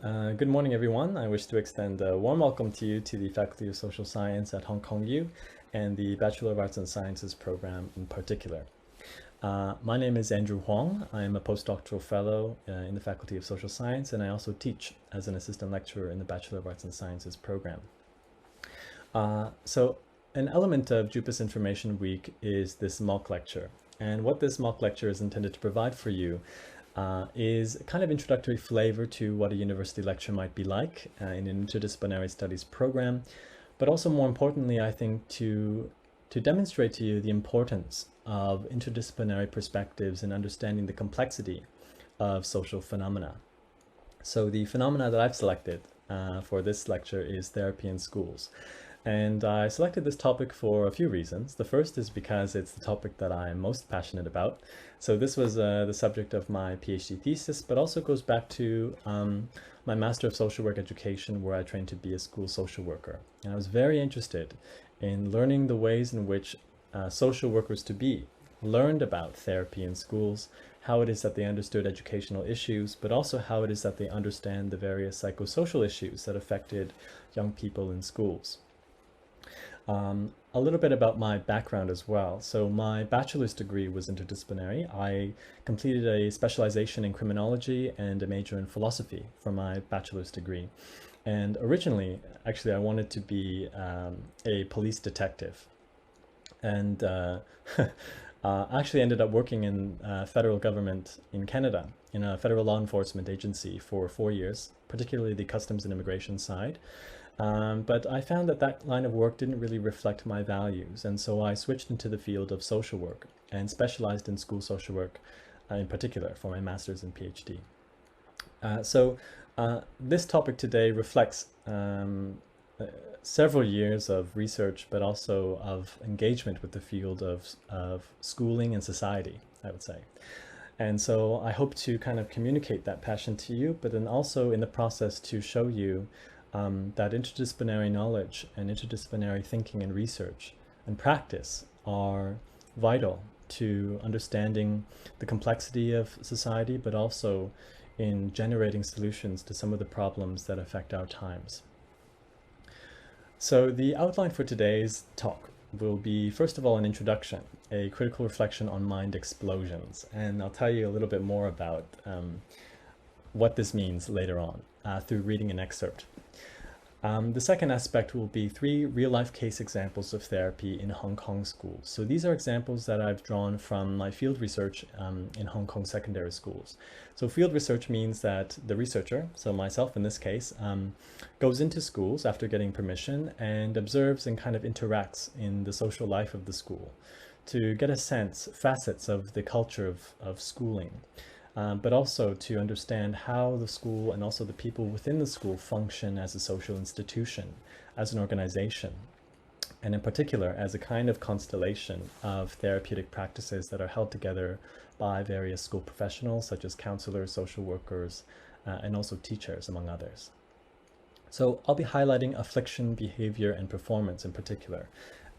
Good morning, everyone. I wish to extend a warm welcome to you to the Faculty of Social Science at Hong Kong U and the Bachelor of Arts and Sciences program in particular. My name is Andrew Huang. I am a postdoctoral fellow in the Faculty of Social Science, and I also teach as an assistant lecturer in the Bachelor of Arts and Sciences program. So an element of JUPAS Information Week is this mock lecture. And what this mock lecture is intended to provide for you is a kind of introductory flavor to what a university lecture might be like in an interdisciplinary studies program, but also more importantly, I think to demonstrate to you the importance of interdisciplinary perspectives in understanding the complexity of social phenomena. So the phenomena that I've selected for this lecture is therapy in schools. And I selected this topic for a few reasons. The first is because it's the topic that I'm most passionate about. So this was the subject of my PhD thesis, but also goes back to my Master of Social Work Education, where I trained to be a school social worker. And I was very interested in learning the ways in which social workers to be learned about therapy in schools, how it is that they understood educational issues, but also how it is that they understand the various psychosocial issues that affected young people in schools. A little bit about my background as well. So my bachelor's degree was interdisciplinary. I completed a specialization in criminology and a major in philosophy for my bachelor's degree. And originally, actually, I wanted to be a police detective. And actually ended up working in federal government in Canada, in a federal law enforcement agency for 4 years, particularly the customs and immigration side. But I found that that line of work didn't really reflect my values, and so I switched into the field of social work and specialized in school social work in particular for my master's and PhD. This topic today reflects several years of research, but also of engagement with the field of schooling and society, I would say. And so I hope to kind of communicate that passion to you, but then also in the process to show you that interdisciplinary knowledge and interdisciplinary thinking and research and practice are vital to understanding the complexity of society, but also in generating solutions to some of the problems that affect our times. So the outline for today's talk will be, first of all, an introduction, a critical reflection on mind explosions. And I'll tell you a little bit more about what this means later on through reading an excerpt. The second aspect will be 3 real-life case examples of therapy in Hong Kong schools. So these are examples that I've drawn from my field research in Hong Kong secondary schools. So field research means that the researcher, so myself in this case, goes into schools after getting permission and observes and kind of interacts in the social life of the school to get a sense, facets of the culture of schooling. But also to understand how the school and also the people within the school function as a social institution, as an organization, and in particular as a kind of constellation of therapeutic practices that are held together by various school professionals such as counselors, social workers, and also teachers, among others. So I'll be highlighting affliction, behavior, and performance in particular,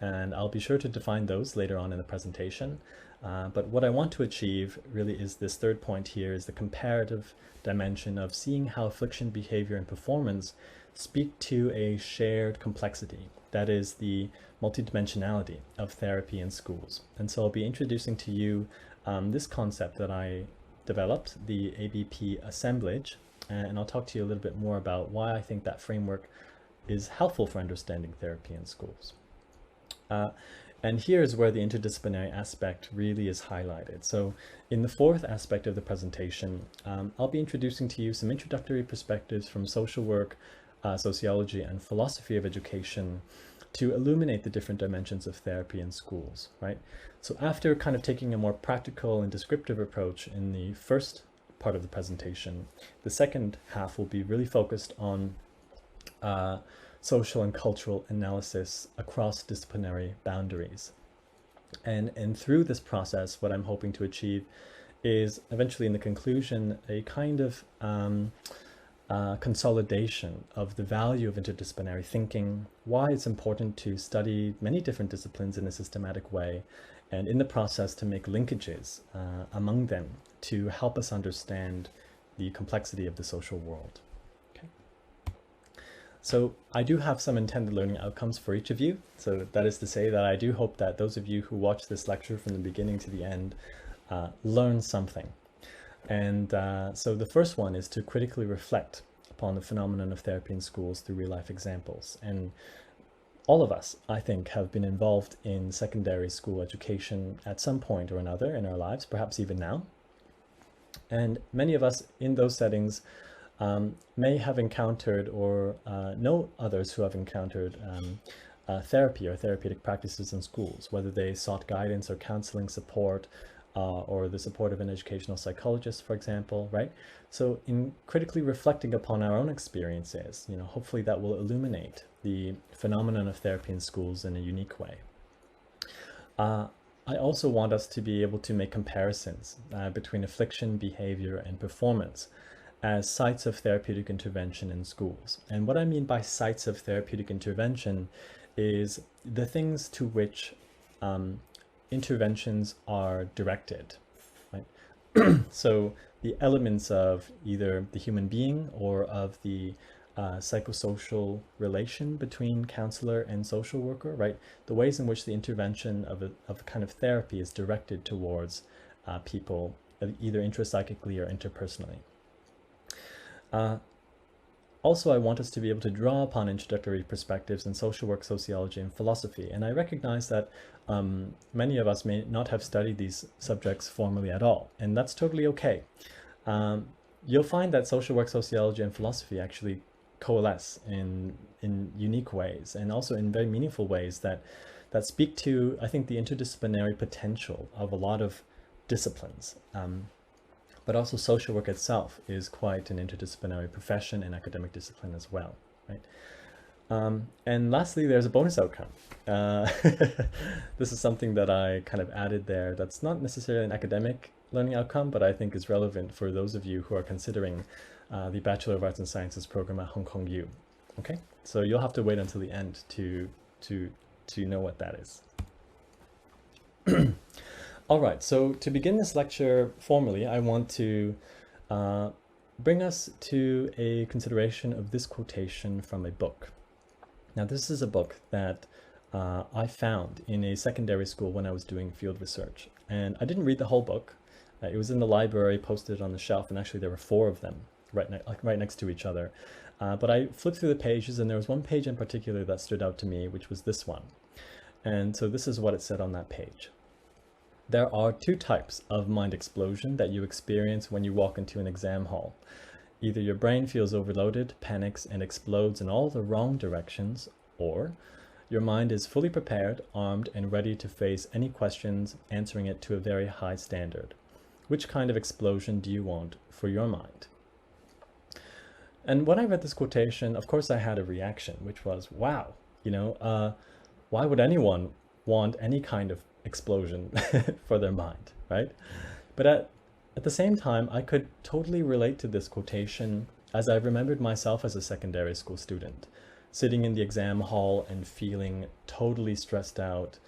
and I'll be sure to define those later on in the presentation. But what I want to achieve really is this third point here, is the comparative dimension of seeing how affliction, behavior, and performance speak to a shared complexity. That is the multidimensionality of therapy in schools. And so I'll be introducing to you this concept that I developed, the ABP assemblage, and I'll talk to you a little bit more about why I think that framework is helpful for understanding therapy in schools. And here is where the interdisciplinary aspect really is highlighted. So in the fourth aspect of the presentation, I'll be introducing to you some introductory perspectives from social work, sociology, and philosophy of education to illuminate the different dimensions of therapy in schools, right? So after kind of taking a more practical and descriptive approach in the first part of the presentation, the second half will be really focused on social and cultural analysis across disciplinary boundaries. And through this process, what I'm hoping to achieve is eventually in the conclusion, a kind of consolidation of the value of interdisciplinary thinking, why it's important to study many different disciplines in a systematic way, and in the process to make linkages among them to help us understand the complexity of the social world. Okay. So I do have some intended learning outcomes for each of you. So that is to say that I do hope that those of you who watch this lecture from the beginning to the end learn something. And so the first one is to critically reflect upon the phenomenon of therapy in schools through real life examples. And all of us, I think, have been involved in secondary school education at some point or another in our lives, perhaps even now. And many of us in those settings may have encountered or know others who have encountered therapy or therapeutic practices in schools, whether they sought guidance or counseling support or the support of an educational psychologist, for example, right? So in critically reflecting upon our own experiences, hopefully that will illuminate the phenomenon of therapy in schools in a unique way. I also want us to be able to make comparisons between affliction, behavior, and performance as sites of therapeutic intervention in schools. And what I mean by sites of therapeutic intervention is the things to which interventions are directed, right? So the elements of either the human being or of the psychosocial relation between counselor and social worker, right? The ways in which the intervention of a kind of therapy is directed towards people, either intrapsychically or interpersonally. Also, I want us to be able to draw upon introductory perspectives in social work, sociology, and philosophy. And I recognize that many of us may not have studied these subjects formally at all, and that's totally okay. You'll find that social work, sociology, and philosophy actually coalesce in unique ways, and also in very meaningful ways that speak to, I think, the interdisciplinary potential of a lot of disciplines. But also social work itself is quite an interdisciplinary profession and academic discipline as well, right? And lastly, there's a bonus outcome. This is something that I kind of added there that's not necessarily an academic learning outcome, but I think is relevant for those of you who are considering the Bachelor of Arts and Sciences program at Hong Kong U. Okay, so you'll have to wait until the end to know what that is. All right, so to begin this lecture formally, I want to bring us to a consideration of this quotation from a book. Now, this is a book that I found in a secondary school when I was doing field research. And I didn't read the whole book. It was in the library, posted on the shelf, and actually there were 4 of them right next to each other. But I flipped through the pages, and there was one page in particular that stood out to me, which was this one. And so this is what it said on that page. There are 2 types of mind explosion that you experience when you walk into an exam hall. Either your brain feels overloaded, panics, and explodes in all the wrong directions, or your mind is fully prepared, armed, and ready to face any questions, answering it to a very high standard. Which kind of explosion do you want for your mind? And when I read this quotation, of course I had a reaction, which was, wow, why would anyone want any kind of explosion for their mind, right? But at the same time, I could totally relate to this quotation as I remembered myself as a secondary school student, sitting in the exam hall and feeling totally stressed out,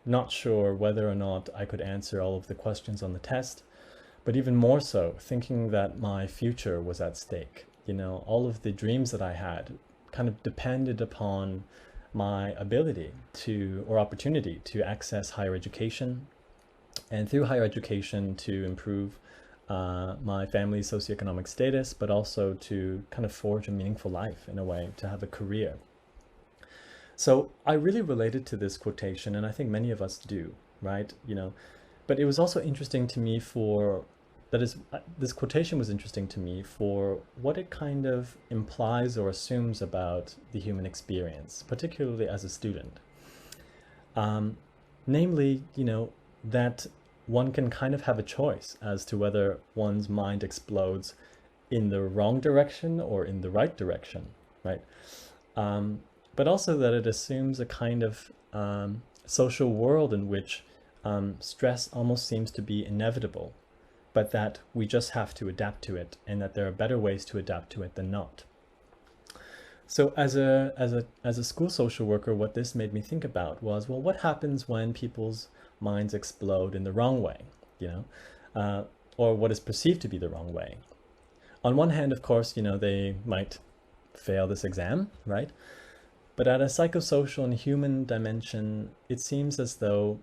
not sure whether or not I could answer all of the questions on the test, but even more so, thinking that my future was at stake. All of the dreams that I had kind of depended upon my ability or opportunity to access higher education, and through higher education to improve my family's socioeconomic status, but also to kind of forge a meaningful life in a way, to have a career. So I really related to this quotation, and I think many of us do, right? But it was also interesting to me this quotation was interesting to me for what it kind of implies or assumes about the human experience, particularly as a student. Namely, that one can kind of have a choice as to whether one's mind explodes in the wrong direction or in the right direction, right? But also that it assumes a kind of social world in which stress almost seems to be inevitable, but that we just have to adapt to it, and that there are better ways to adapt to it than not. So as a school social worker, what this made me think about was, well, what happens when people's minds explode in the wrong way, or what is perceived to be the wrong way? On one hand, of course, they might fail this exam, right? But at a psychosocial and human dimension, it seems as though,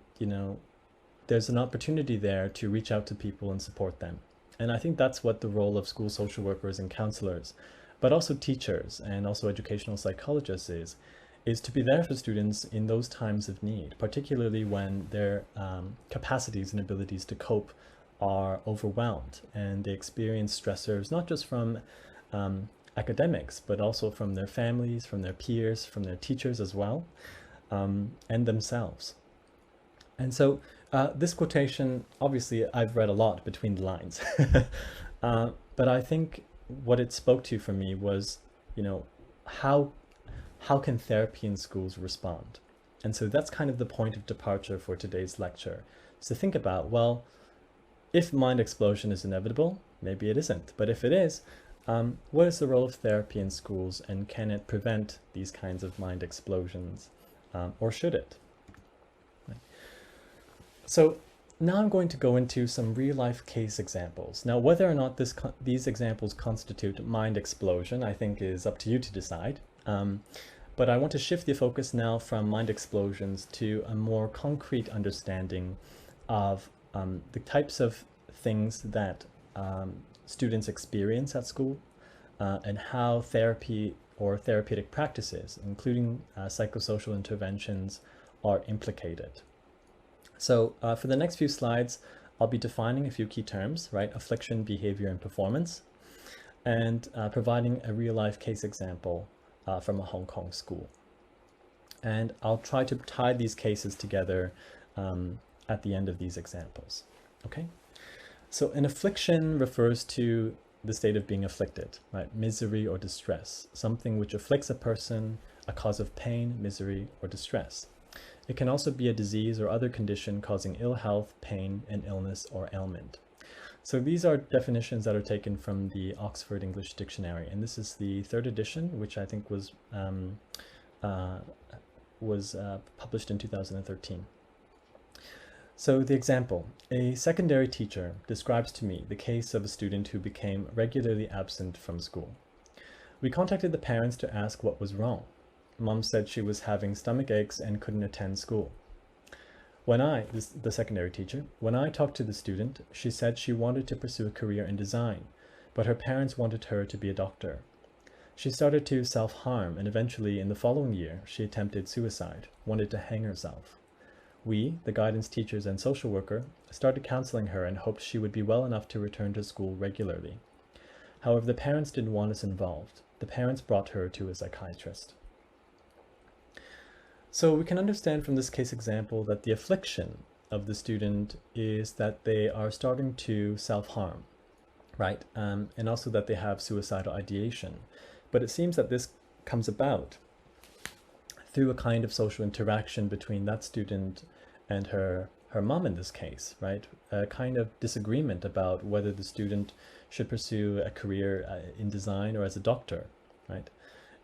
there's an opportunity there to reach out to people and support them. And I think that's what the role of school social workers and counselors, but also teachers and also educational psychologists is to be there for students in those times of need, particularly when their capacities and abilities to cope are overwhelmed and they experience stressors, not just from academics, but also from their families, from their peers, from their teachers as well, and themselves. And so this quotation, obviously I've read a lot between the lines, but I think what it spoke to for me was, how can therapy in schools respond? And so that's kind of the point of departure for today's lecture. So think about, well, if mind explosion is inevitable, maybe it isn't, but if it is, what is the role of therapy in schools, and can it prevent these kinds of mind explosions, or should it? Right. So now I'm going to go into some real-life case examples. Now, whether or not these examples constitute mind explosion, I think is up to you to decide. But I want to shift the focus now from mind explosions to a more concrete understanding of the types of things that students experience at school, and how therapy or therapeutic practices, including psychosocial interventions, are implicated. So for the next few slides, I'll be defining a few key terms, right? Affliction, behavior, and performance, and providing a real-life case example from a Hong Kong school. And I'll try to tie these cases together at the end of these examples, okay? So an affliction refers to the state of being afflicted, right? Misery or distress, something which afflicts a person, a cause of pain, misery, or distress. It can also be a disease or other condition causing ill health, pain, and illness or ailment. So these are definitions that are taken from the Oxford English Dictionary, and this is the 3rd edition, which I think was published in 2013. So the example, a secondary teacher describes to me the case of a student who became regularly absent from school. We contacted the parents to ask what was wrong. Mom said she was having stomach aches and couldn't attend school. The secondary teacher, when I talked to the student, she said she wanted to pursue a career in design, but her parents wanted her to be a doctor. She started to self-harm, and eventually in the following year, she attempted suicide, wanted to hang herself. We, the guidance teachers and social worker, started counseling her and hoped she would be well enough to return to school regularly. However, the parents didn't want us involved. The parents brought her to a psychiatrist. So we can understand from this case example that the affliction of the student is that they are starting to self-harm, right? And also that they have suicidal ideation. But it seems that this comes about through a kind of social interaction between that student and her mom in this case, right? A kind of disagreement about whether the student should pursue a career in design or as a doctor, right?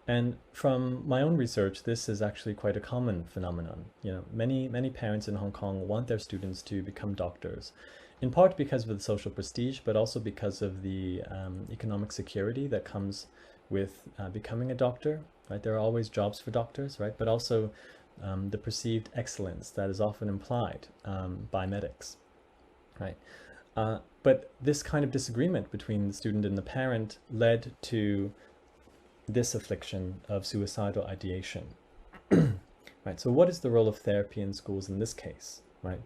And from my own research, this is actually quite a common phenomenon. Many parents in Hong Kong want their students to become doctors, in part because of the social prestige, but also because of the economic security that comes with becoming a doctor, right? There are always jobs for doctors, right? But also the perceived excellence that is often implied by medics, right? But this kind of disagreement between the student and the parent led to this affliction of suicidal ideation, right? So what is the role of therapy in schools in this case, right?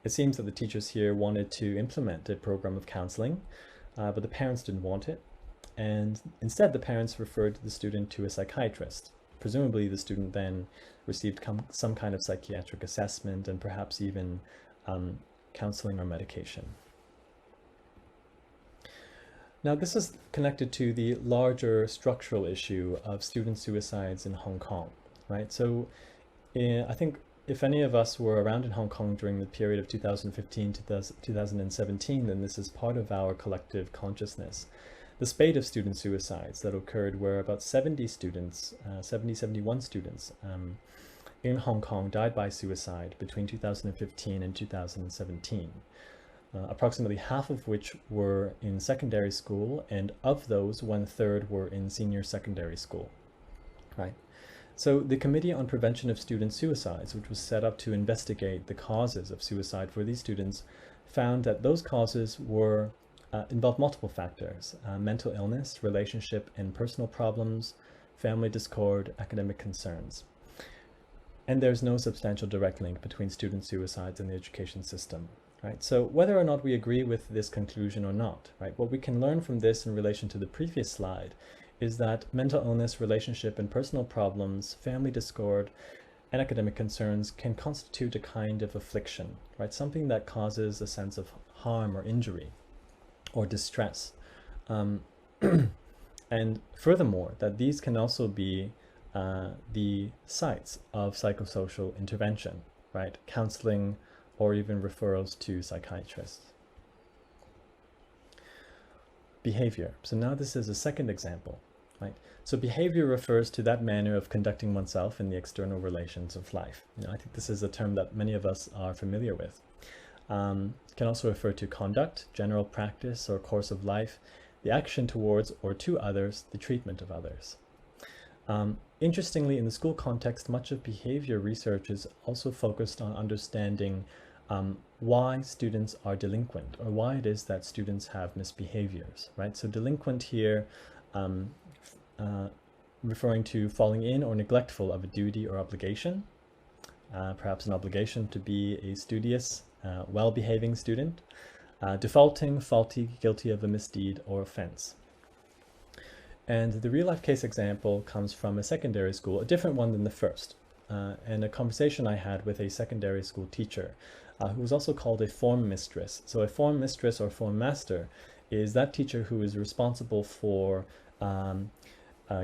It seems that the teachers here wanted to implement a program of counseling, but the parents didn't want it. And instead, the parents referred the student to a psychiatrist. Presumably, the student then received some kind of psychiatric assessment and perhaps even counseling or medication. Now, this is connected to the larger structural issue of student suicides in Hong Kong, right? So I think if any of us were around in Hong Kong during the period of 2015 to 2017, then this is part of our collective consciousness. The spate of student suicides that occurred where about 71 students in Hong Kong died by suicide between 2015 and 2017. approximately half of which were in secondary school, and of those, 1/3 were in senior secondary school, right? So the Committee on Prevention of Student Suicides, which was set up to investigate the causes of suicide for these students, found that those causes were involved multiple factors: mental illness, relationship and personal problems, family discord, academic concerns. And there's no substantial direct link between student suicides and the education system, right? So whether or not we agree with this conclusion or not, right, what we can learn from this in relation to the previous slide is that mental illness, relationship and personal problems, family discord, and academic concerns can constitute a kind of affliction, right? Something that causes a sense of harm or injury or distress. And furthermore, that these can also be the sites of psychosocial intervention, right? Counseling or even referrals to psychiatrists. Behavior. So now this is a second example, right? So behavior refers to that manner of conducting oneself in the external relations of life. I think this is a term that many of us are familiar with. Can also refer to conduct, general practice or course of life, the action towards or to others, the treatment of others. Interestingly, in the school context, much of behavior research is also focused on understanding why students are delinquent, or why it is that students have misbehaviors, right? So delinquent here, referring to falling in or neglectful of a duty or obligation, perhaps an obligation to be a studious, well-behaving student, defaulting, faulty, guilty of a misdeed or offense. And the real-life case example comes from a secondary school, a different one than the first, and a conversation I had with a secondary school teacher who was also called a form mistress. So a form mistress or form master is that teacher who is responsible for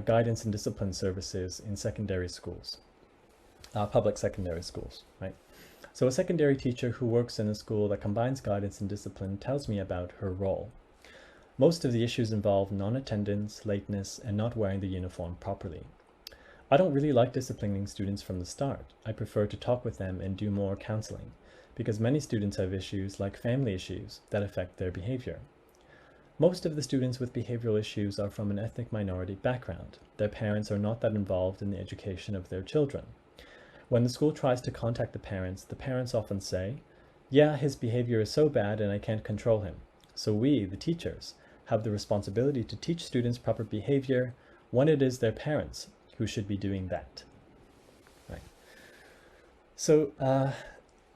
guidance and discipline services in secondary schools, public secondary schools, right? So a secondary teacher who works in a school that combines guidance and discipline tells me about her role. Most of the issues involve non-attendance, lateness, and not wearing the uniform properly. I don't really like disciplining students from the start. I prefer to talk with them and do more counseling, because many students have issues like family issues that affect their behavior. Most of the students with behavioral issues are from an ethnic minority background. Their parents are not that involved in the education of their children. When the school tries to contact the parents often say, "Yeah, his behavior is so bad and I can't control him." So we, the teachers, have the responsibility to teach students proper behavior when it is their parents who should be doing that. Right. So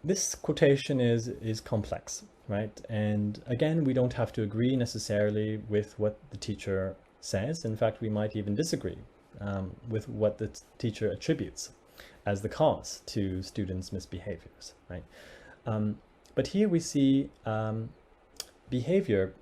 this quotation is complex, right? And again, we don't have to agree necessarily with what the teacher says. In fact, we might even disagree with what the teacher attributes as the cause to students' misbehaviors, right? But here we see behavior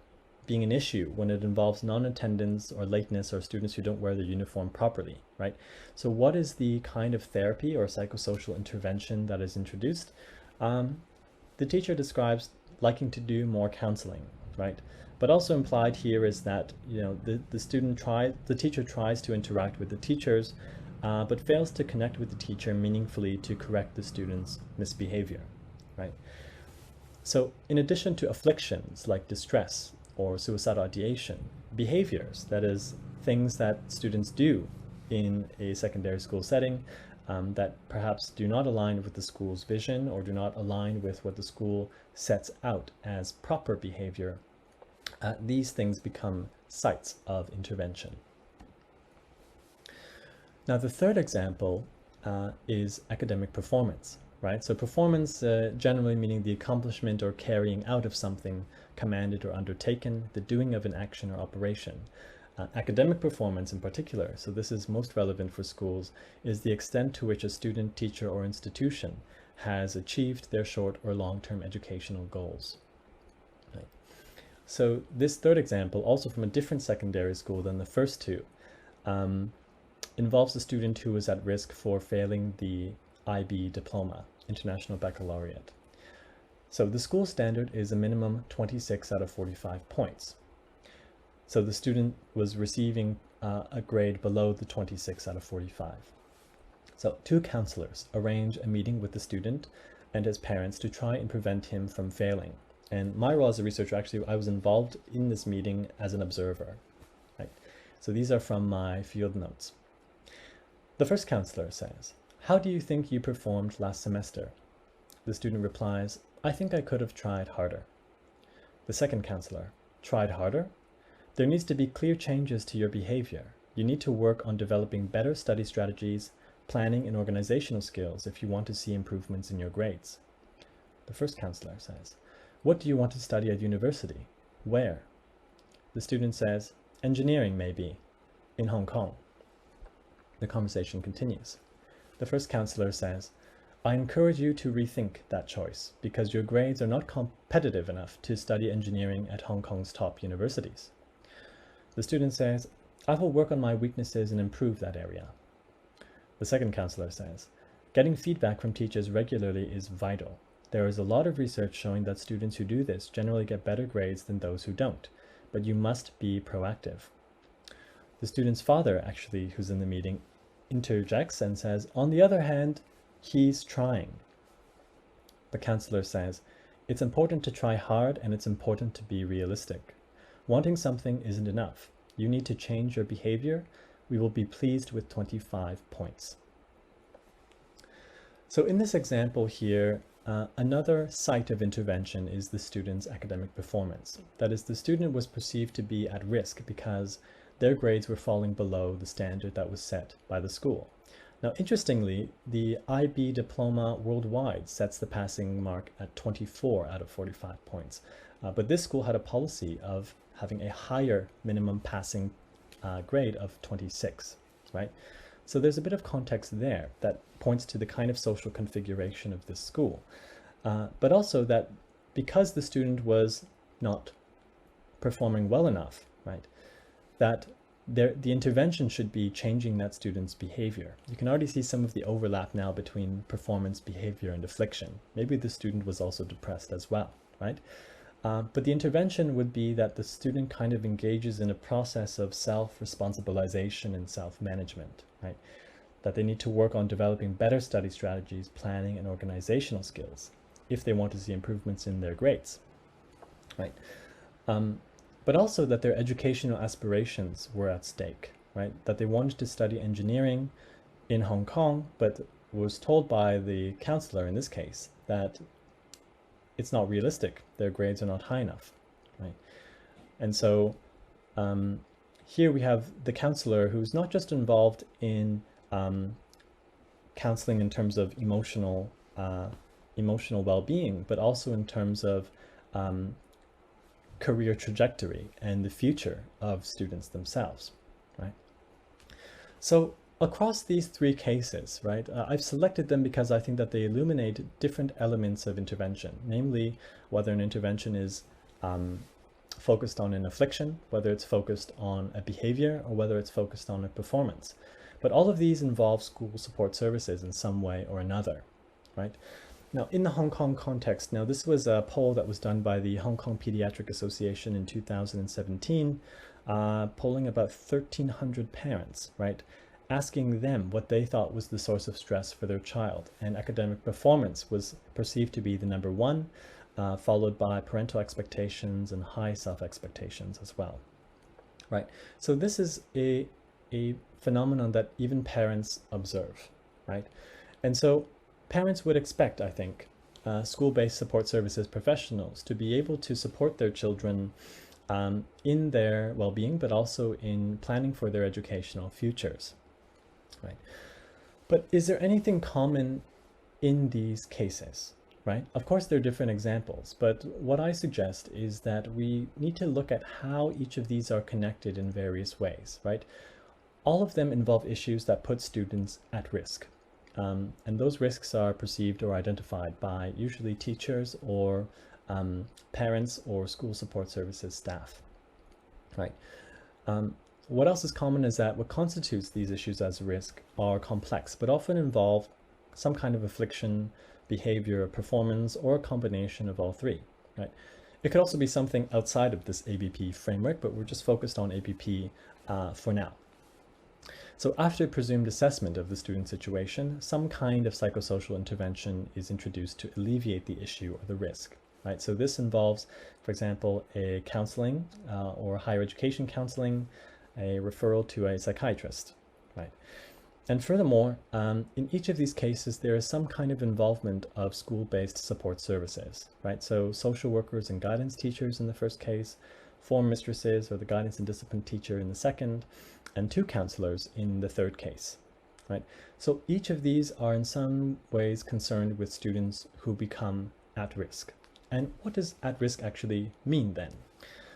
being an issue when it involves non-attendance or lateness or students who don't wear their uniform properly, right? So what is the kind of therapy or psychosocial intervention that is introduced? The teacher describes liking to do more counseling, right? But also implied here is that, the teacher tries to interact with the teachers, but fails to connect with the teacher meaningfully to correct the student's misbehavior, right? So in addition to afflictions like distress or suicidal ideation, behaviors, that is, things that students do in a secondary school setting that perhaps do not align with the school's vision or do not align with what the school sets out as proper behavior, these things become sites of intervention. Now, the third example is academic performance, right? So performance generally meaning the accomplishment or carrying out of something commanded or undertaken, the doing of an action or operation. Academic performance in particular, so this is most relevant for schools, is the extent to which a student, teacher, or institution has achieved their short or long-term educational goals. Right. So this third example, also from a different secondary school than the first two, involves a student who is at risk for failing the IB diploma, International Baccalaureate. So the school standard is a minimum 26 out of 45 points. So the student was receiving a grade below the 26 out of 45. So two counselors arrange a meeting with the student and his parents to try and prevent him from failing. And my role as a researcher, actually, I was involved in this meeting as an observer, right? So these are from my field notes. The first counselor says, "How do you think you performed last semester?" The student replies, "I think I could have tried harder." The second counselor, "Tried harder? There needs to be clear changes to your behavior. You need to work on developing better study strategies, planning and organizational skills if you want to see improvements in your grades." The first counselor says, "What do you want to study at university? Where?" The student says, "Engineering, maybe, in Hong Kong." The conversation continues. The first counselor says, "I encourage you to rethink that choice because your grades are not competitive enough to study engineering at Hong Kong's top universities." The student says, "I will work on my weaknesses and improve that area." The second counselor says, "Getting feedback from teachers regularly is vital. There is a lot of research showing that students who do this generally get better grades than those who don't, but you must be proactive." The student's father, actually, who's in the meeting, interjects and says, "On the other hand, he's trying." The counselor says, "It's important to try hard and it's important to be realistic. Wanting something isn't enough. You need to change your behavior. We will be pleased with 25 points." So in this example here, another site of intervention is the student's academic performance. That is, the student was perceived to be at risk because their grades were falling below the standard that was set by the school. Now, interestingly, the IB diploma worldwide sets the passing mark at 24 out of 45 points. But this school had a policy of having a higher minimum passing grade of 26, right? So there's a bit of context there that points to the kind of social configuration of this school. But also that because the student was not performing well enough, right, that the intervention should be changing that student's behavior. You can already see some of the overlap now between performance, behavior, and affliction. Maybe the student was also depressed as well, right? But the intervention would be that the student kind of engages in a process of self-responsibilization and self-management, right? That they need to work on developing better study strategies, planning, and organizational skills if they want to see improvements in their grades, right? But also that their educational aspirations were at stake, right? That they wanted to study engineering in Hong Kong, but was told by the counselor in this case that it's not realistic. Their grades are not high enough, right? And so here we have the counselor who's not just involved in counseling in terms of emotional well-being, but also in terms of career trajectory and the future of students themselves, right? So across these three cases, right, I've selected them because I think that they illuminate different elements of intervention, namely whether an intervention is focused on an affliction, whether it's focused on a behavior, or whether it's focused on a performance. But all of these involve school support services in some way or another, right? Now, in the Hong Kong context, now this was a poll that was done by the Hong Kong Pediatric Association in 2017, polling about 1,300 parents, right, asking them what they thought was the source of stress for their child. And academic performance was perceived to be the number one, followed by parental expectations and high self-expectations as well, right? So this is a phenomenon that even parents observe, right? And so parents would expect, I think, school-based support services professionals to be able to support their children in their well-being, but also in planning for their educational futures, right? But is there anything common in these cases, right? Of course, there are different examples, but what I suggest is that we need to look at how each of these are connected in various ways, right? All of them involve issues that put students at risk. And those risks are perceived or identified by usually teachers or parents or school support services staff, right? What else is common is that what constitutes these issues as risk are complex, but often involve some kind of affliction, behavior, performance, or a combination of all three, right? It could also be something outside of this ABP framework, but we're just focused on ABP for now. So after presumed assessment of the student situation, some kind of psychosocial intervention is introduced to alleviate the issue or the risk, right? So this involves, for example, a counseling or higher education counseling, a referral to a psychiatrist, right? And furthermore, in each of these cases, there is some kind of involvement of school-based support services, right? So social workers and guidance teachers in the first case, form mistresses or the guidance and discipline teacher in the second, and 2 counselors in the third case, right? So each of these are in some ways concerned with students who become at risk. And what does at risk actually mean then?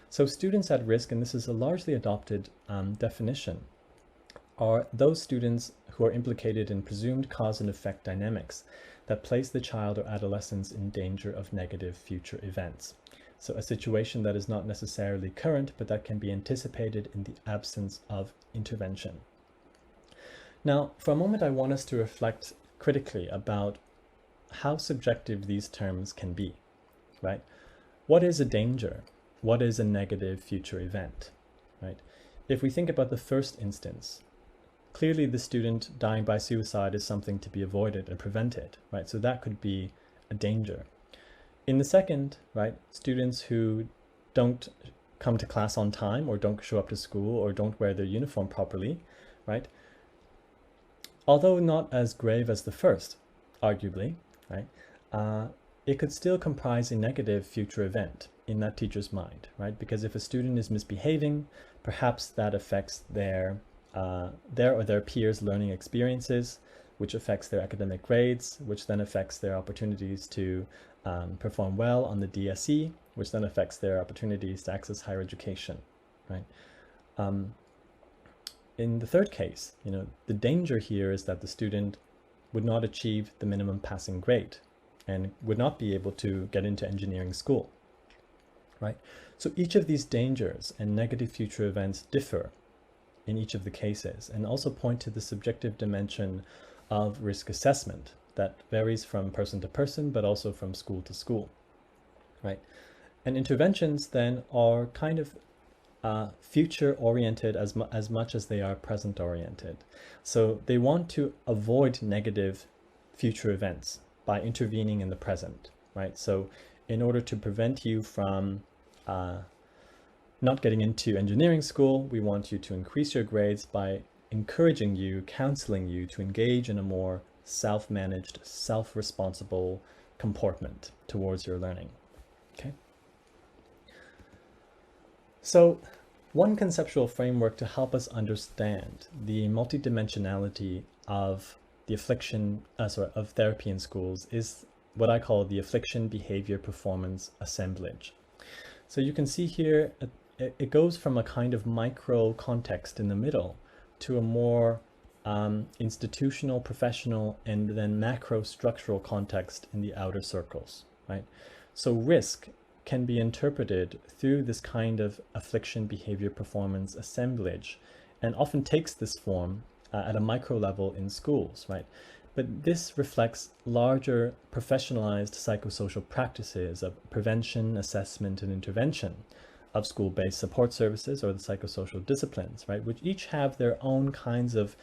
So students at risk, and this is a largely adopted definition, are those students who are implicated in presumed cause and effect dynamics that place the child or adolescent in danger of negative future events. So a situation that is not necessarily current, but that can be anticipated in the absence of intervention. Now, for a moment, I want us to reflect critically about how subjective these terms can be, right? What is a danger? What is a negative future event, right? If we think about the first instance, clearly the student dying by suicide is something to be avoided and prevented, right? So that could be a danger. In the second, right, students who don't come to class on time or don't show up to school or don't wear their uniform properly, right? Although not as grave as the first, arguably, right, it could still comprise a negative future event in that teacher's mind, right? Because if a student is misbehaving, perhaps that affects their or their peers' learning experiences, which affects their academic grades, which then affects their opportunities to perform well on the DSE, which then affects their opportunities to access higher education, right? In the third case, the danger here is that the student would not achieve the minimum passing grade and would not be able to get into engineering school, right? So each of these dangers and negative future events differ in each of the cases and also point to the subjective dimension of risk assessment that varies from person to person, but also from school to school, right? And interventions then are kind of future oriented as much as they are present oriented. So they want to avoid negative future events by intervening in the present, right? So in order to prevent you from not getting into engineering school, we want you to increase your grades by encouraging you, counseling you to engage in a more self-managed, self-responsible comportment towards your learning, okay? So one conceptual framework to help us understand the multidimensionality of the affliction, of therapy in schools is what I call the affliction behavior performance assemblage. So you can see here, it goes from a kind of micro context in the middle to a more institutional, professional, and then macro structural context in the outer circles, right? So risk can be interpreted through this kind of affliction behavior performance assemblage and often takes this form at a micro level in schools, right? But this reflects larger professionalized psychosocial practices of prevention, assessment, and intervention of school-based support services or the psychosocial disciplines, right? Which each have their own kinds of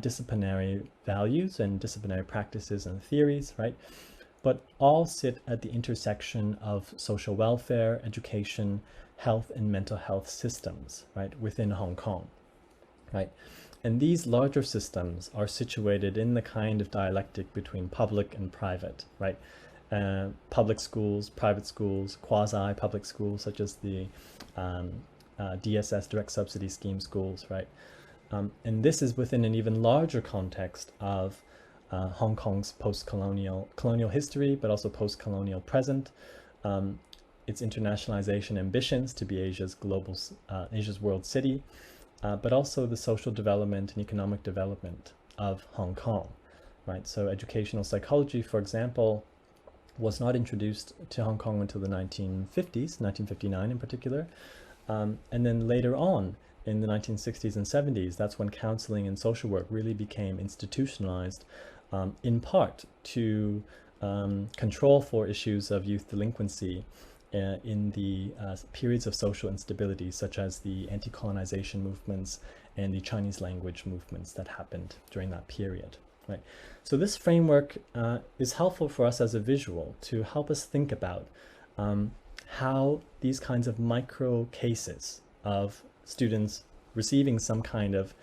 disciplinary values and disciplinary practices and theories, right? But all sit at the intersection of social welfare, education, health, and mental health systems, right, within Hong Kong, right? And these larger systems are situated in the kind of dialectic between public and private, right? Public schools, private schools, quasi-public schools, such as the DSS, direct subsidy scheme schools, right? And this is within an even larger context of Hong Kong's post-colonial history, but also post-colonial present, its internationalization ambitions to be Asia's world city, but also the social development and economic development of Hong Kong, right? So educational psychology, for example, was not introduced to Hong Kong until the 1950s, 1959 in particular, and then later on in the 1960s and 70s, that's when counseling and social work really became institutionalized, in part to control for issues of youth delinquency in the periods of social instability, such as the anti-colonization movements and the Chinese language movements that happened during that period, right? So this framework is helpful for us as a visual to help us think about how these kinds of micro cases of students receiving some kind of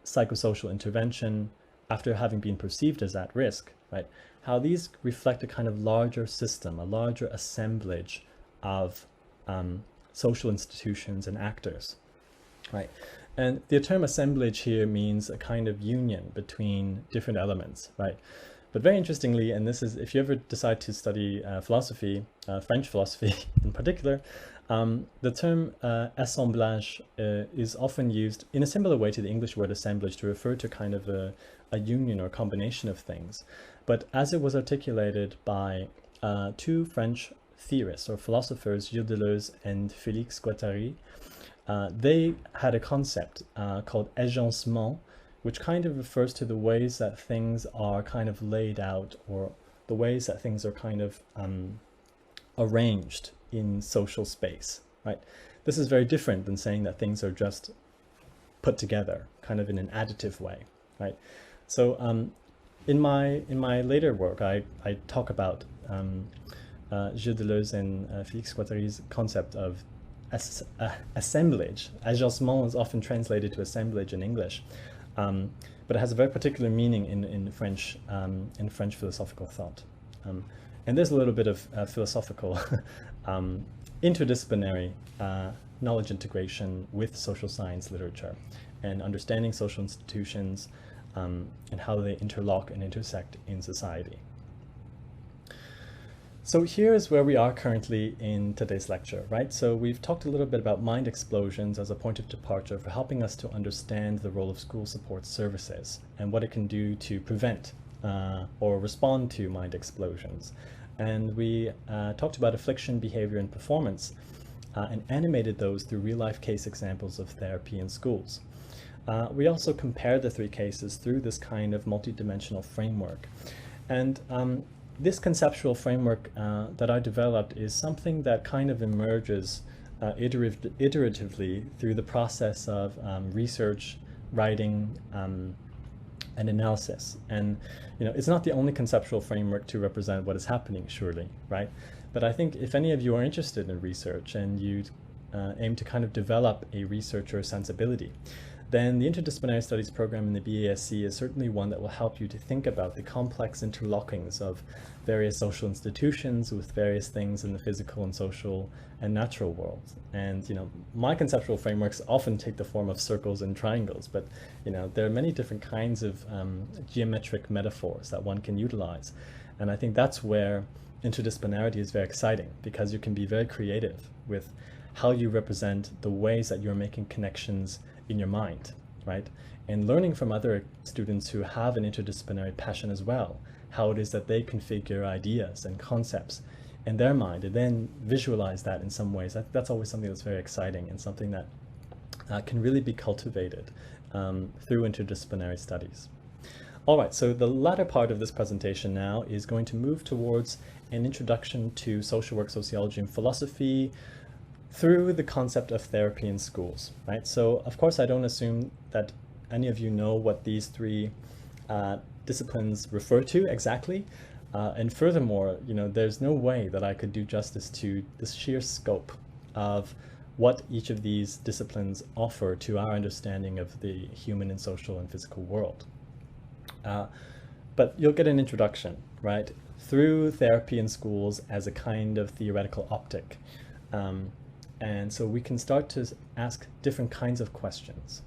psychosocial intervention after having been perceived as at risk, right? How these reflect a kind of larger system, a larger assemblage of social institutions and actors, right? And the term assemblage here means a kind of union between different elements, right? But very interestingly, and this is, if you ever decide to study philosophy, French philosophy in particular, the term assemblage is often used in a similar way to the English word assemblage to refer to kind of a union or combination of things. But as it was articulated by two French theorists or philosophers, Gilles Deleuze and Félix Guattari, they had a concept called agencement, which kind of refers to the ways that things are kind of laid out, or the ways that things are kind of arranged in social space, right? This is very different than saying that things are just put together kind of in an additive way, right? So in my later work, I talk about Gilles Deleuze and Félix Guattari's concept of assemblage. Agencement is often translated to assemblage in English, but it has a very particular meaning in French philosophical thought. And there's a little bit of philosophical interdisciplinary knowledge integration with social science literature and understanding social institutions and how they interlock and intersect in society. So here's where we are currently in today's lecture, right? So we've talked a little bit about mind explosions as a point of departure for helping us to understand the role of school support services and what it can do to prevent or respond to mind explosions. And we talked about affliction, behavior, and performance and animated those through real-life case examples of therapy in schools. We also compared the three cases through this kind of multidimensional framework. And this conceptual framework that I developed is something that kind of emerges iteratively through the process of research, writing, and analysis. And it's not the only conceptual framework to represent what is happening, surely, right? But I think if any of you are interested in research and you aim to kind of develop a researcher sensibility, then the Interdisciplinary Studies program in the BASc is certainly one that will help you to think about the complex interlockings of various social institutions with various things in the physical and social and natural world. And my conceptual frameworks often take the form of circles and triangles, but there are many different kinds of geometric metaphors that one can utilize. And I think that's where interdisciplinarity is very exciting, because you can be very creative with how you represent the ways that you're making connections in your mind, right? And learning from other students who have an interdisciplinary passion as well, how it is that they configure ideas and concepts in their mind and then visualize that in some ways. That's always something that's very exciting and something that can really be cultivated through interdisciplinary studies. All right, so the latter part of this presentation now is going to move towards an introduction to social work, sociology, and philosophy through the concept of therapy in schools, right? So of course I don't assume that any of you know what these three disciplines refer to exactly. And furthermore, there's no way that I could do justice to the sheer scope of what each of these disciplines offer to our understanding of the human and social and physical world. But you'll get an introduction, right, through therapy in schools as a kind of theoretical optic. And so we can start to ask different kinds of questions.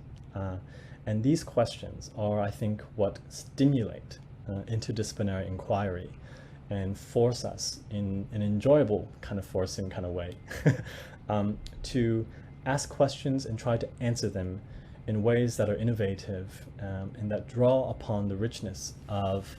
And these questions are, I think, what stimulate interdisciplinary inquiry and force us in an enjoyable kind of forcing kind of way to ask questions and try to answer them in ways that are innovative and that draw upon the richness of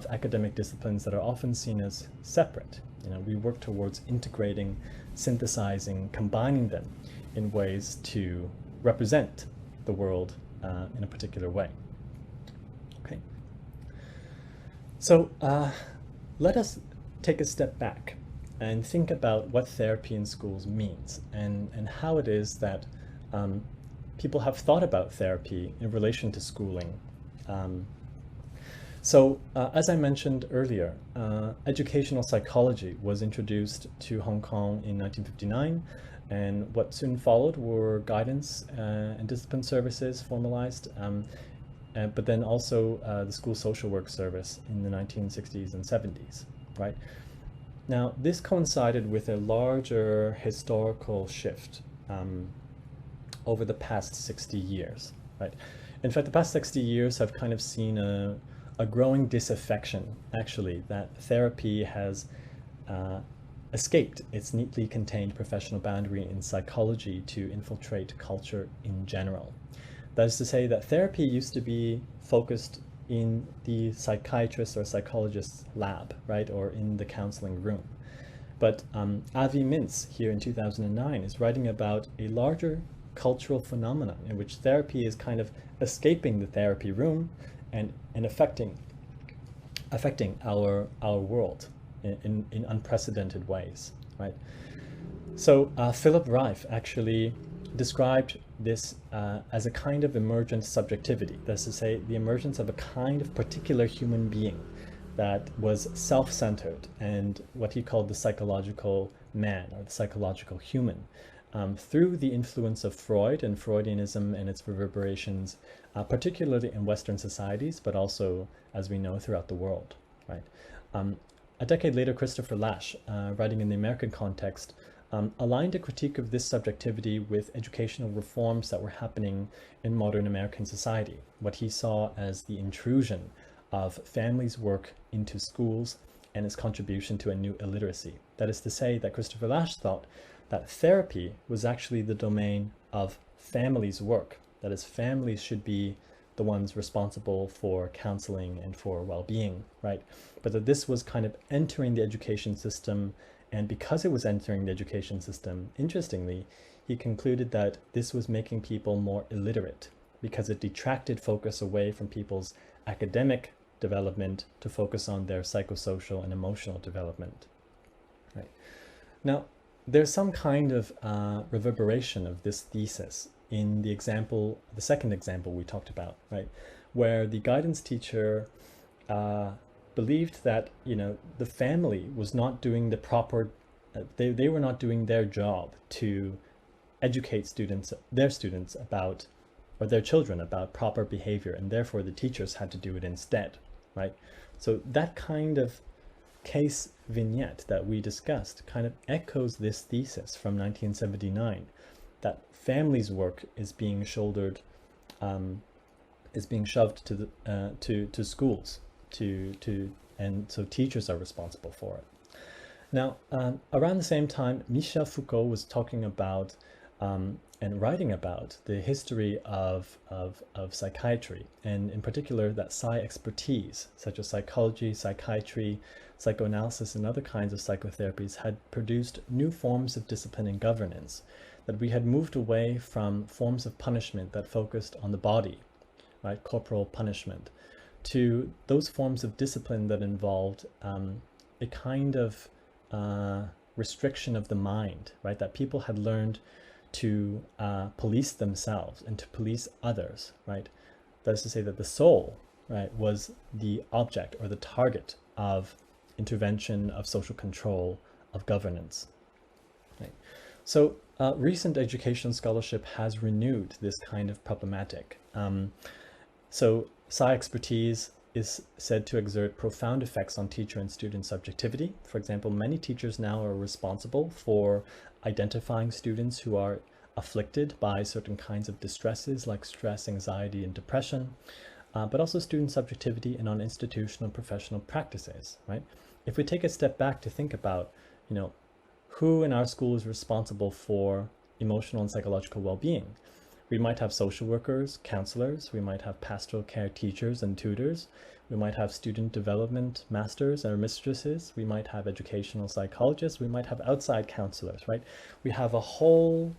academic disciplines that are often seen as separate. We work towards integrating, synthesizing, combining them in ways to represent the world in a particular way. Okay. So let us take a step back and think about what therapy in schools means and how it is that people have thought about therapy in relation to schooling. So, as I mentioned earlier, educational psychology was introduced to Hong Kong in 1959, and what soon followed were guidance and discipline services formalized, but then also the school social work service in the 1960s and 70s, right? Now, this coincided with a larger historical shift over the past 60 years, right? In fact, the past 60 years have kind of seen a growing disaffection, actually, that therapy has escaped its neatly contained professional boundary in psychology to infiltrate culture in general. That is to say that therapy used to be focused in the psychiatrist or psychologist's lab, right, or in the counseling room. But Avi Mintz here in 2009 is writing about a larger cultural phenomenon in which therapy is kind of escaping the therapy room and affecting our world in unprecedented ways, right? So Philip Reif actually described this as a kind of emergent subjectivity. That's to say, the emergence of a kind of particular human being that was self-centered and what he called the psychological man or the psychological human, through the influence of Freud and Freudianism and its reverberations, particularly in Western societies, but also, as we know, throughout the world, right? A decade later, Christopher Lasch, writing in the American context, aligned a critique of this subjectivity with educational reforms that were happening in modern American society, what he saw as the intrusion of families' work into schools and its contribution to a new illiteracy. That is to say that Christopher Lasch thought that therapy was actually the domain of families' work. That is, families should be the ones responsible for counseling and for well-being, right? But that this was kind of entering the education system, and because it was entering the education system, interestingly, he concluded that this was making people more illiterate because it detracted focus away from people's academic development to focus on their psychosocial and emotional development, right? Now, there's some kind of reverberation of this thesis in the example, the second example we talked about, right? Where the guidance teacher believed that, the family was not doing the proper, they were not doing their job to educate their students about, or their children about proper behavior, and therefore the teachers had to do it instead, right? So that kind of case vignette that we discussed kind of echoes this thesis from 1979, that families' work is being shouldered, is being shoved to the to schools, and so teachers are responsible for it. Now, around the same time, Michel Foucault was talking about and writing about the history of psychiatry, and in particular that psi expertise, such as psychology, psychiatry, psychoanalysis, and other kinds of psychotherapies had produced new forms of discipline and governance, that we had moved away from forms of punishment that focused on the body, right, corporal punishment, to those forms of discipline that involved a kind of restriction of the mind, right, that people had learned to police themselves and to police others, right? That is to say that the soul, right, was the object or the target of intervention, of social control, of governance, right? So recent education scholarship has renewed this kind of problematic. So psi expertise is said to exert profound effects on teacher and student subjectivity. For example, many teachers now are responsible for identifying students who are afflicted by certain kinds of distresses like stress, anxiety, and depression, but also student subjectivity and on institutional professional practices, right? If we take a step back to think about, who in our school is responsible for emotional and psychological well-being, we might have social workers, counselors, we might have pastoral care teachers and tutors, we might have student development masters or mistresses, we might have educational psychologists, we might have outside counselors, right? We have a whole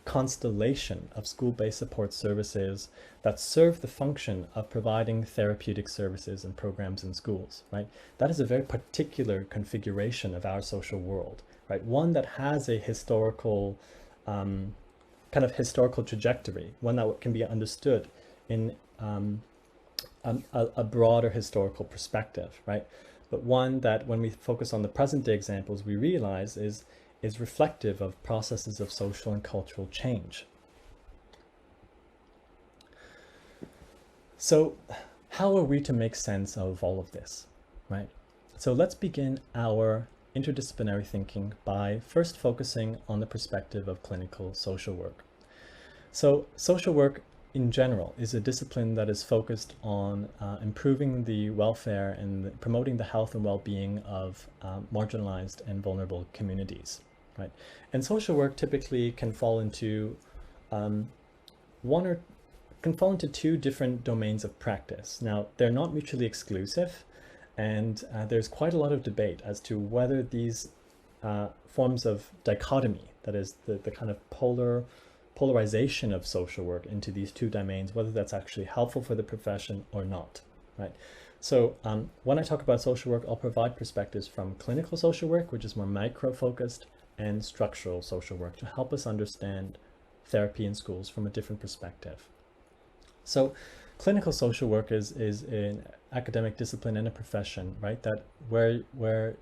constellation of school-based support services that serve the function of providing therapeutic services and programs in schools, right? That is a very particular configuration of our social world, right? One that has a historical, kind of historical trajectory, one that can be understood in a broader historical perspective, right? But one that, when we focus on the present day examples, we realize is reflective of processes of social and cultural change. So how are we to make sense of all of this, right? So let's begin our interdisciplinary thinking by first focusing on the perspective of clinical social work. So social work in general is a discipline that is focused on improving the welfare and promoting the health and well-being of marginalized and vulnerable communities, right? And social work typically can fall into two different domains of practice. Now, they're not mutually exclusive, and there's quite a lot of debate as to whether these forms of dichotomy, that is the kind of polarization of social work into these two domains, whether that's actually helpful for the profession or not, right? So when I talk about social work, I'll provide perspectives from clinical social work, which is more micro-focused, and structural social work to help us understand therapy in schools from a different perspective. So clinical social work is an academic discipline and a profession, right? That where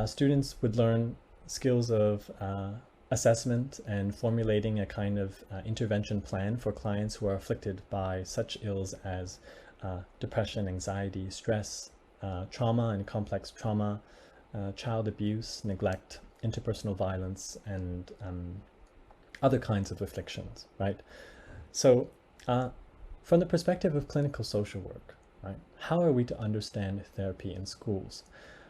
students would learn skills of assessment and formulating a kind of intervention plan for clients who are afflicted by such ills as depression, anxiety, stress, trauma and complex trauma, child abuse, neglect, interpersonal violence, and other kinds of afflictions, right? So from the perspective of clinical social work, right, how are we to understand therapy in schools?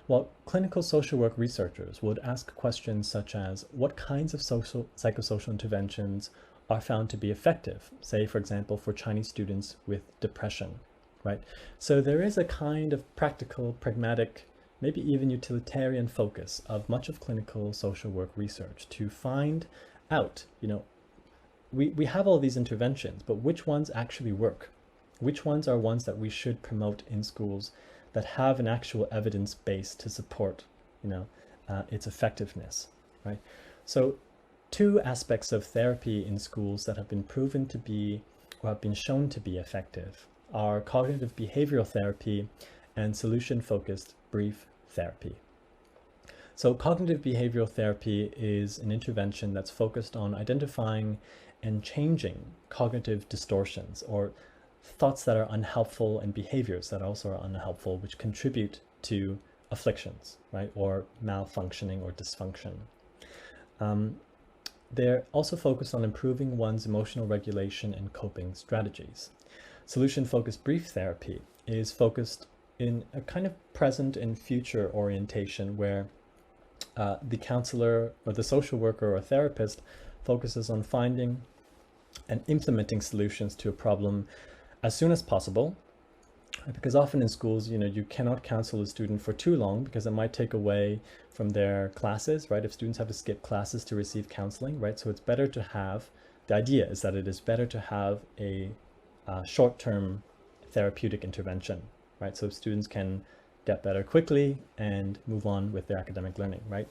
Well, clinical social work researchers would ask questions such as what kinds of psychosocial interventions are found to be effective, say, for example, for Chinese students with depression, right? So there is a kind of practical, pragmatic, maybe even utilitarian focus of much of clinical social work research to find out, we have all these interventions, but which ones actually work? Which ones are ones that we should promote in schools that have an actual evidence base to support, its effectiveness, right? So two aspects of therapy in schools that have been proven to be, or have been shown to be effective, are cognitive behavioral therapy and solution-focused brief therapy. So cognitive behavioral therapy is an intervention that's focused on identifying and changing cognitive distortions or thoughts that are unhelpful and behaviors that also are unhelpful, which contribute to afflictions, right, or malfunctioning or dysfunction. They're also focused on improving one's emotional regulation and coping strategies. Solution-focused brief therapy is focused in a kind of present and future orientation where the counselor or the social worker or therapist focuses on finding and implementing solutions to a problem as soon as possible, because often in schools, you cannot counsel a student for too long because it might take away from their classes, right? If students have to skip classes to receive counseling, right? So it's better to have, the idea is that it is better to have a short-term therapeutic intervention, right? So students can get better quickly and move on with their academic learning, right?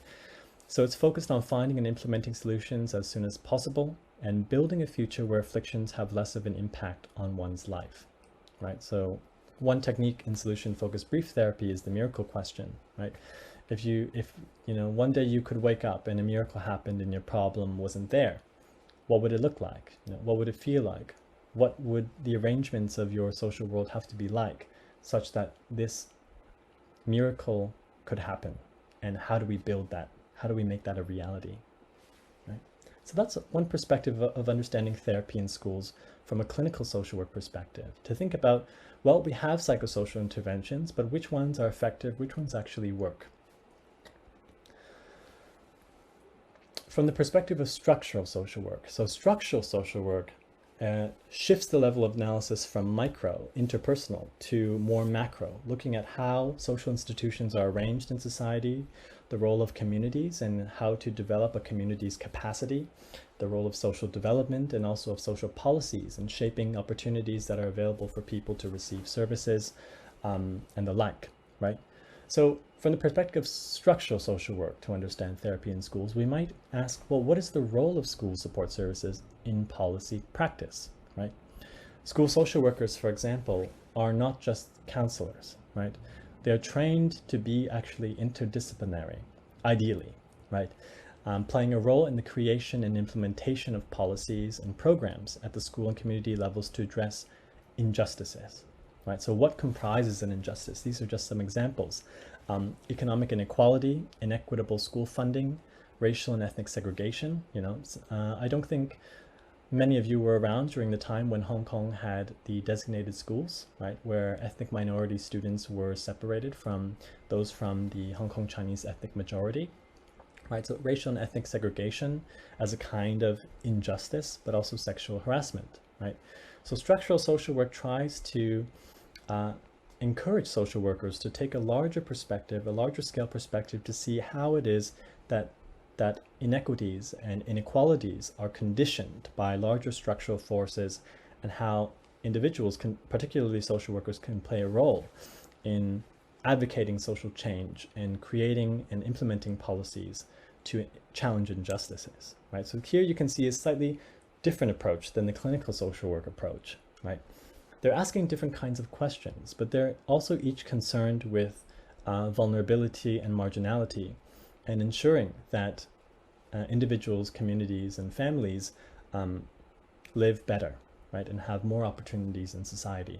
So it's focused on finding and implementing solutions as soon as possible and building a future where afflictions have less of an impact on one's life, right? So one technique in solution-focused brief therapy is the miracle question, right? If one day you could wake up and a miracle happened and your problem wasn't there, what would it look like? What would it feel like? What would the arrangements of your social world have to be like such that this miracle could happen? And how do we build that? How do we make that a reality? Right? So that's one perspective of understanding therapy in schools from a clinical social work perspective, to think about, well, we have psychosocial interventions, but which ones are effective, which ones actually work? From the perspective of structural social work, so structural social work shifts the level of analysis from micro, interpersonal, to more macro, looking at how social institutions are arranged in society, the role of communities and how to develop a community's capacity, the role of social development and also of social policies and shaping opportunities that are available for people to receive services and the like, right? So from the perspective of structural social work to understand therapy in schools, we might ask, well, what is the role of school support services in policy practice, right? School social workers, for example, are not just counselors, right? They're trained to be actually interdisciplinary, ideally, right? Playing a role in the creation and implementation of policies and programs at the school and community levels to address injustices, right? So what comprises an injustice? These are just some examples. Economic inequality, inequitable school funding, racial and ethnic segregation. I don't think many of you were around during the time when Hong Kong had the designated schools, right, where ethnic minority students were separated from those from the Hong Kong Chinese ethnic majority, right? So racial and ethnic segregation as a kind of injustice, but also sexual harassment, right? So structural social work tries to encourage social workers to take a larger perspective, a larger scale perspective, to see how it is that inequities and inequalities are conditioned by larger structural forces, and how individuals can, particularly social workers, can play a role in advocating social change and creating and implementing policies to challenge injustices, right? So here you can see a slightly different approach than the clinical social work approach, right? They're asking different kinds of questions, but they're also each concerned with vulnerability and marginality, and ensuring that individuals, communities, and families live better, right, and have more opportunities in society.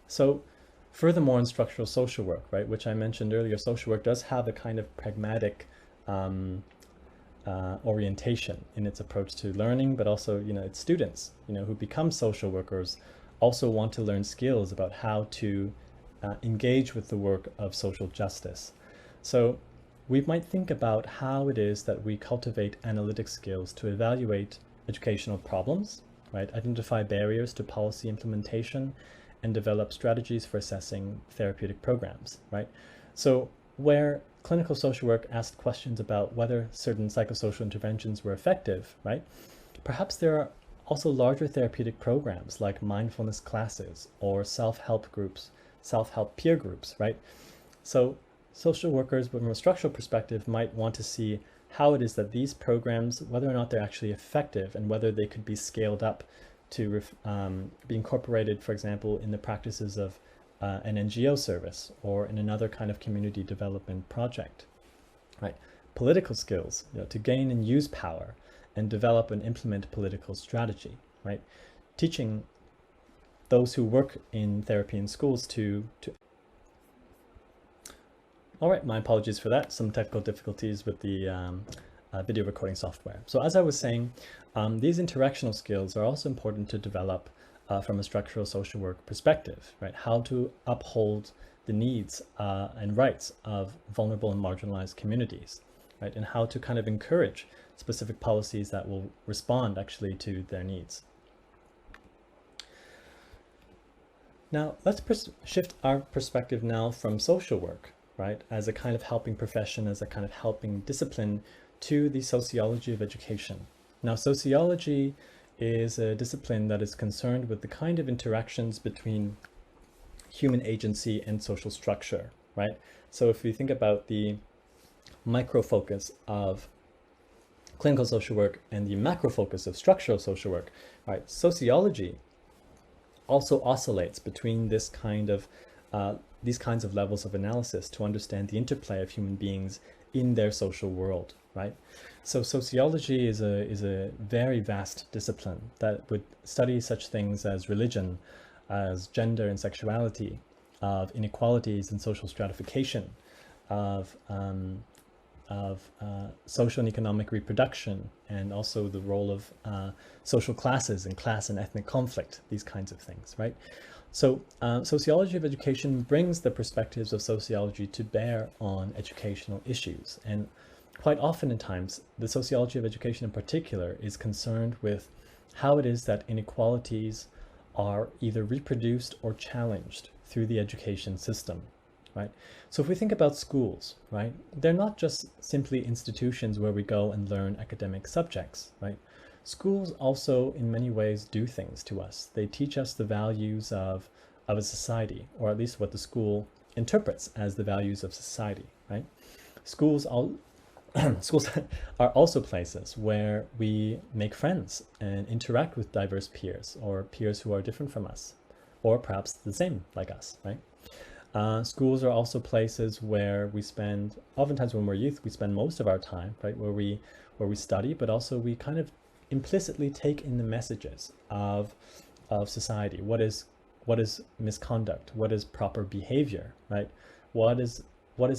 So furthermore, in structural social work, right, which I mentioned earlier, social work does have a kind of pragmatic orientation in its approach to learning, but also, its students, who become social workers also want to learn skills about how to engage with the work of social justice. So we might think about how it is that we cultivate analytic skills to evaluate educational problems, right? Identify barriers to policy implementation, and develop strategies for assessing therapeutic programs, right? So where clinical social work asked questions about whether certain psychosocial interventions were effective, right? Perhaps there are also larger therapeutic programs like mindfulness classes or self-help groups, self-help peer groups, right? So social workers, from a structural perspective, might want to see how it is that these programs, whether or not they're actually effective, and whether they could be scaled up to be incorporated, for example, in the practices of an NGO service or in another kind of community development project, right? Political skills, to gain and use power and develop and implement political strategy, right? Teaching those who work in therapy in schools to all right, my apologies for that. Some technical difficulties with the video recording software. So as I was saying, these interactional skills are also important to develop from a structural social work perspective, right? How to uphold the needs and rights of vulnerable and marginalized communities, right? And how to kind of encourage specific policies that will respond actually to their needs. Now, let's shift our perspective now from social work, right, as a kind of helping profession, as a kind of helping discipline, to the sociology of education. Now, sociology is a discipline that is concerned with the kind of interactions between human agency and social structure, right? So if we think about the micro focus of clinical social work and the macro focus of structural social work, right, sociology also oscillates between these kinds of levels of analysis to understand the interplay of human beings in their social world, right? So sociology is a very vast discipline that would study such things as religion, as gender and sexuality, of inequalities and social stratification, of social and economic reproduction, and also the role of social classes and class and ethnic conflict, these kinds of things, right? So sociology of education brings the perspectives of sociology to bear on educational issues. And quite often in times, the sociology of education in particular is concerned with how it is that inequalities are either reproduced or challenged through the education system, right? So if we think about schools, right, they're not just simply institutions where we go and learn academic subjects, right? Schools also in many ways do things to us. They teach us the values of a society, or at least what the school interprets as the values of society, right? Schools schools are also places where we make friends and interact with diverse peers or peers who are different from us, or perhaps the same like us, right? Schools are also places where we spend, oftentimes when we're youth, we spend most of our time, right? Where we study, but also we kind of implicitly take in the messages of society. What is misconduct? What is proper behavior, right? What is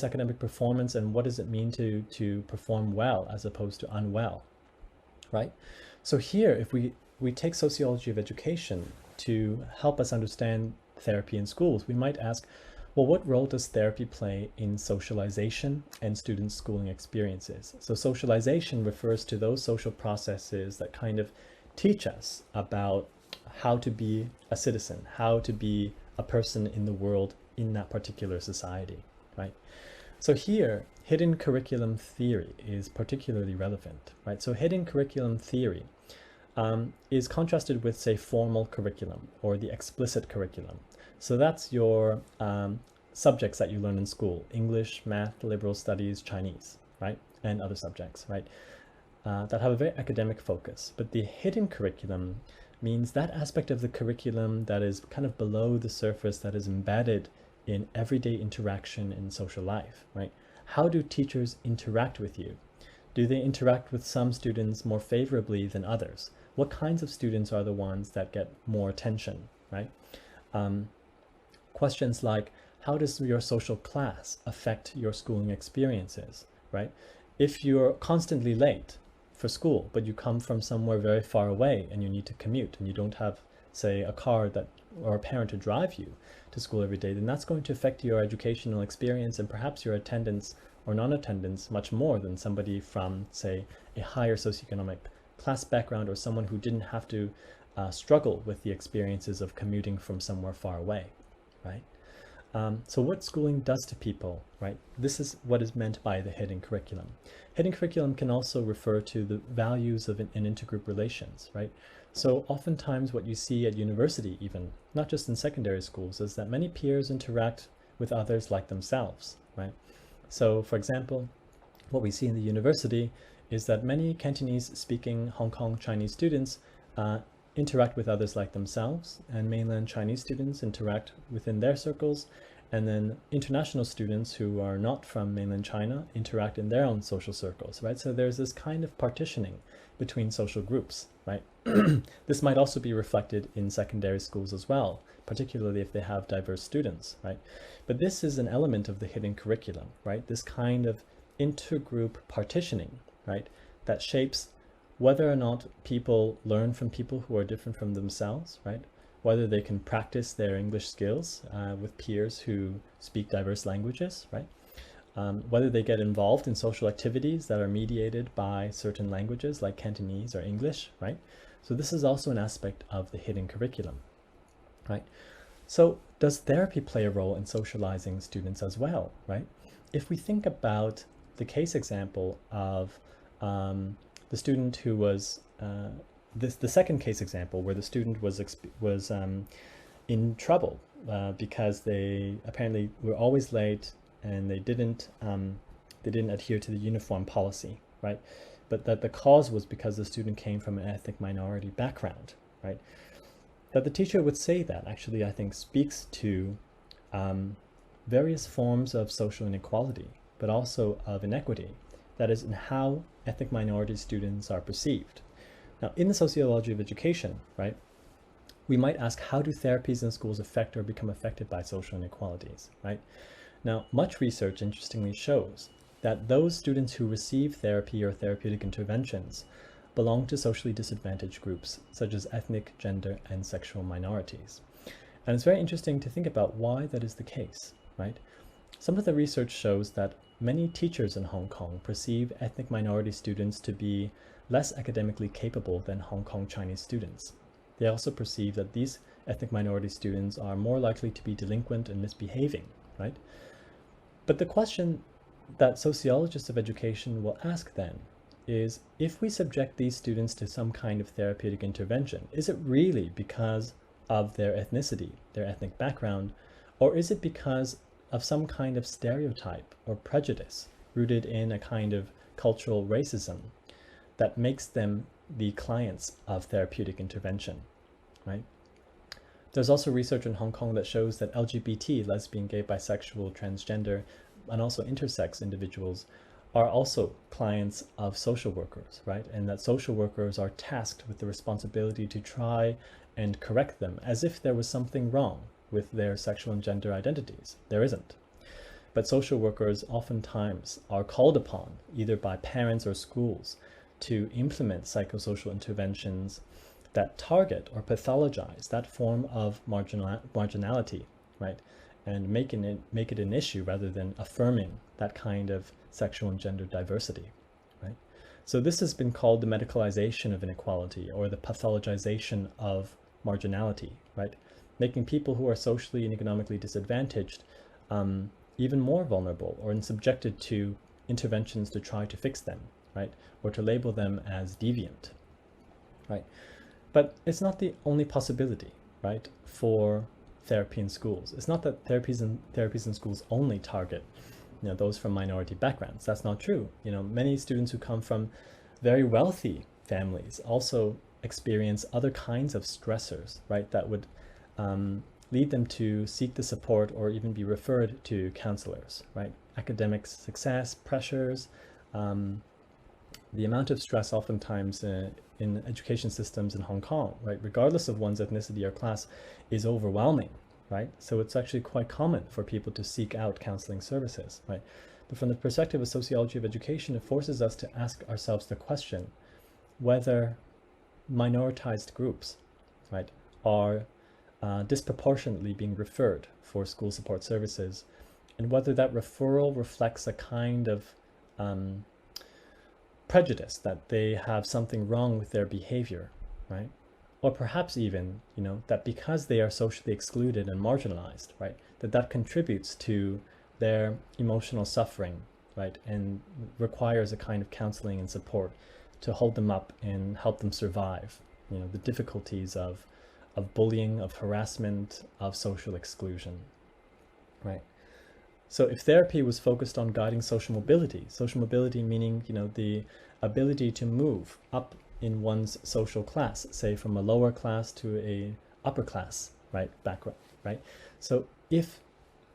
academic performance, and what does it mean to perform well as opposed to unwell, right? So here, if we take sociology of education to help us understand therapy in schools, we might ask, well, what role does therapy play in socialization and student schooling experiences? So socialization refers to those social processes that kind of teach us about how to be a citizen, how to be a person in the world in that particular society, right? So here, hidden curriculum theory is particularly relevant, right? So hidden curriculum theory is contrasted with, say, formal curriculum or the explicit curriculum. So that's your subjects that you learn in school: English, math, liberal studies, Chinese, right? And other subjects, right? That have a very academic focus. But the hidden curriculum means that aspect of the curriculum that is kind of below the surface, that is embedded in everyday interaction in social life, right? How do teachers interact with you? Do they interact with some students more favorably than others? What kinds of students are the ones that get more attention, right? Questions like, how does your social class affect your schooling experiences, right? If you're constantly late for school, but you come from somewhere very far away and you need to commute and you don't have, say, a car that or a parent to drive you to school every day, then that's going to affect your educational experience and perhaps your attendance or non-attendance much more than somebody from, say, a higher socioeconomic class background or someone who didn't have to struggle with the experiences of commuting from somewhere far away, right? So what schooling does to people, right? This is what is meant by the hidden curriculum. Hidden curriculum can also refer to the values of an intergroup relations, right? So oftentimes what you see at university even, not just in secondary schools, is that many peers interact with others like themselves, right? So for example, what we see in the university is that many Cantonese-speaking Hong Kong Chinese students interact with others like themselves, and mainland Chinese students interact within their circles, and then international students who are not from mainland China interact in their own social circles, right? So there's this kind of partitioning between social groups, right? This might also be reflected in secondary schools as well, particularly if they have diverse students, right? But this is an element of the hidden curriculum, right? This kind of intergroup partitioning, right? That shapes whether or not people learn from people who are different from themselves, right? Whether they can practice their English skills with peers who speak diverse languages, right? Whether they get involved in social activities that are mediated by certain languages like Cantonese or English, right? So this is also an aspect of the hidden curriculum, right? So does therapy play a role in socializing students as well, right? If we think about the case example of the student who was the second case example where the student was in trouble because they apparently were always late and they didn't adhere to the uniform policy, right? But that the cause was because the student came from an ethnic minority background, right? That the teacher would say that actually, I think, speaks to various forms of social inequality, but also of inequity. That is, in how ethnic minority students are perceived. Now, in the sociology of education, right, we might ask, how do therapies in schools affect or become affected by social inequalities, right? Now, much research, interestingly, shows that those students who receive therapy or therapeutic interventions belong to socially disadvantaged groups, such as ethnic, gender, and sexual minorities. And it's very interesting to think about why that is the case, right? Some of the research shows that many teachers in Hong Kong perceive ethnic minority students to be less academically capable than Hong Kong Chinese students. They also perceive that these ethnic minority students are more likely to be delinquent and misbehaving, right? But the question that sociologists of education will ask then is, if we subject these students to some kind of therapeutic intervention, is it really because of their ethnicity, their ethnic background, or is it because of some kind of stereotype or prejudice rooted in a kind of cultural racism that makes them the clients of therapeutic intervention, right? There's also research in Hong Kong that shows that LGBT, lesbian, gay, bisexual, transgender, and also intersex individuals are also clients of social workers, right? And that social workers are tasked with the responsibility to try and correct them as if there was something wrong with their sexual and gender identities. There isn't. But social workers oftentimes are called upon, either by parents or schools, to implement psychosocial interventions that target or pathologize that form of marginality, right? And make it an issue rather than affirming that kind of sexual and gender diversity, right? So this has been called the medicalization of inequality, or the pathologization of marginality, right? Making people who are socially and economically disadvantaged even more vulnerable or subjected to interventions to try to fix them, right? Or to label them as deviant, right? But it's not the only possibility, right, for therapy in schools. It's not that therapies in schools only target, those from minority backgrounds. That's not true. Many students who come from very wealthy families also experience other kinds of stressors, right, that would lead them to seek the support or even be referred to counselors, right? Academic success, pressures, the amount of stress oftentimes in education systems in Hong Kong, right, regardless of one's ethnicity or class, is overwhelming, right? So it's actually quite common for people to seek out counseling services, right? But from the perspective of sociology of education, it forces us to ask ourselves the question whether minoritized groups, right, are disproportionately being referred for school support services, and whether that referral reflects a kind of prejudice that they have something wrong with their behavior, right? Or perhaps even, that because they are socially excluded and marginalized, right, that contributes to their emotional suffering, right, and requires a kind of counseling and support to hold them up and help them survive, the difficulties of bullying, of harassment, of social exclusion, right? So if therapy was focused on guiding social mobility meaning, the ability to move up in one's social class, say from a lower class to a upper class, right, background, right? So if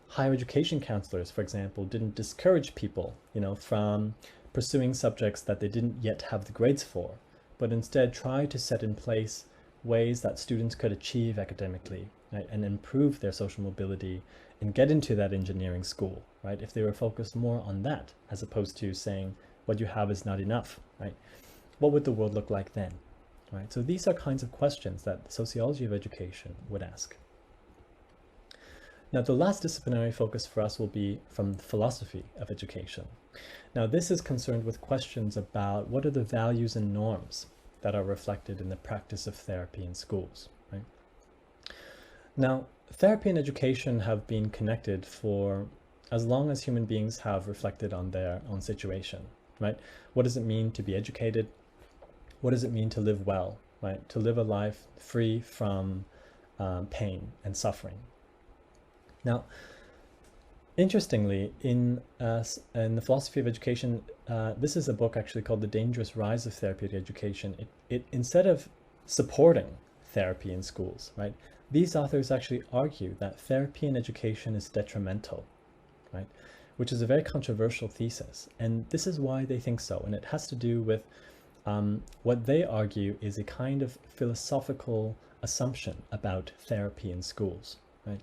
higher education counselors, for example, didn't discourage people, from pursuing subjects that they didn't yet have the grades for, but instead try to set in place ways that students could achieve academically, right, and improve their social mobility and get into that engineering school, right? If they were focused more on that, as opposed to saying what you have is not enough, right? What would the world look like then, right? So these are kinds of questions that the sociology of education would ask. Now, the last disciplinary focus for us will be from philosophy of education. Now, this is concerned with questions about what are the values and norms that are reflected in the practice of therapy in schools, right? Now, therapy and education have been connected for as long as human beings have reflected on their own situation, right? What does it mean to be educated? What does it mean to live well, right? To live a life free from pain and suffering. Now, interestingly, in the philosophy of education, this is a book actually called The Dangerous Rise of Therapeutic Education. It instead of supporting therapy in schools, right, these authors actually argue that therapy in education is detrimental, right, which is a very controversial thesis. And this is why they think so. And it has to do with what they argue is a kind of philosophical assumption about therapy in schools, right?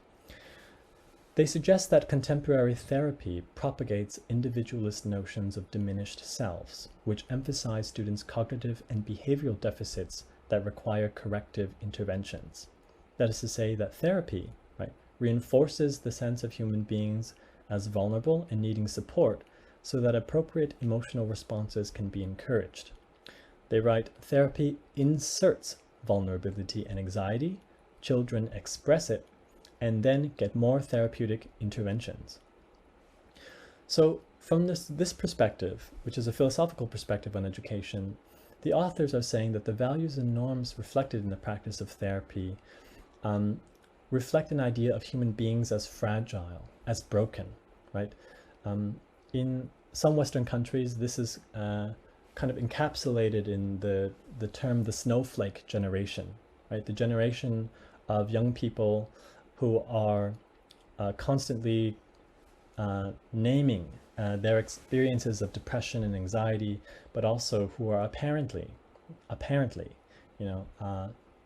They suggest that contemporary therapy propagates individualist notions of diminished selves, which emphasize students' cognitive and behavioral deficits that require corrective interventions. That is to say that therapy, right, reinforces the sense of human beings as vulnerable and needing support so that appropriate emotional responses can be encouraged. They write, therapy inserts vulnerability and anxiety, children express it, and then get more therapeutic interventions. So from this perspective, which is a philosophical perspective on education, the authors are saying that the values and norms reflected in the practice of therapy reflect an idea of human beings as fragile, as broken, right? In some Western countries, this is kind of encapsulated in the term the snowflake generation, right? The generation of young people who are constantly naming their experiences of depression and anxiety, but also who are apparently,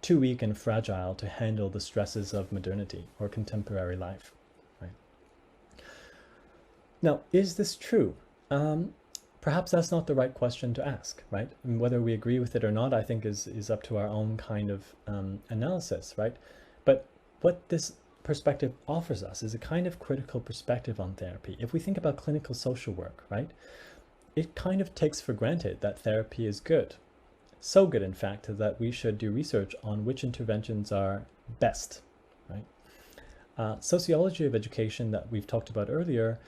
too weak and fragile to handle the stresses of modernity or contemporary life, right? Now, is this true? Perhaps that's not the right question to ask, right? And whether we agree with it or not, I think is up to our own kind of analysis, right? But what this perspective offers us is a kind of critical perspective on therapy. If we think about clinical social work, right, it kind of takes for granted that therapy is good. So good, in fact, that we should do research on which interventions are best, right? Sociology of education that we've talked about earlier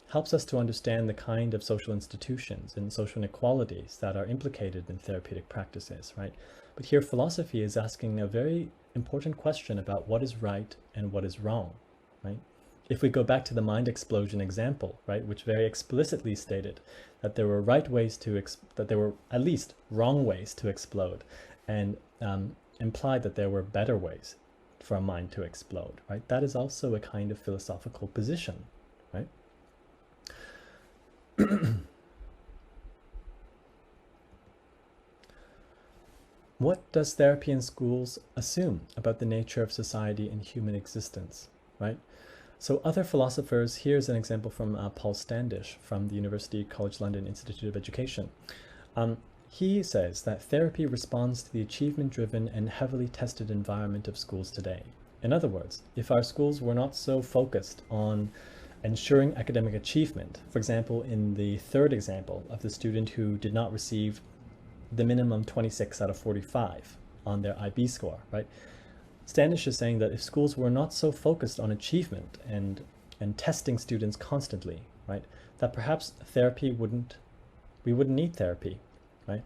helps us to understand the kind of social institutions and social inequalities that are implicated in therapeutic practices, right? But here philosophy is asking a very important question about what is right and what is wrong, right? If we go back to the mind explosion example, right, which very explicitly stated that there were right ways to, that there were at least wrong ways to explode, and implied that there were better ways for a mind to explode, right? That is also a kind of philosophical position, right? What does therapy in schools assume about the nature of society and human existence, right? So other philosophers, here's an example from Paul Standish from the University College London Institute of Education. He says that therapy responds to the achievement-driven and heavily tested environment of schools today. In other words, if our schools were not so focused on ensuring academic achievement, for example, in the third example of the student who did not receive the minimum 26 out of 45 on their IB score, right? Standish is saying that if schools were not so focused on achievement and testing students constantly, right, that perhaps we wouldn't need therapy, right?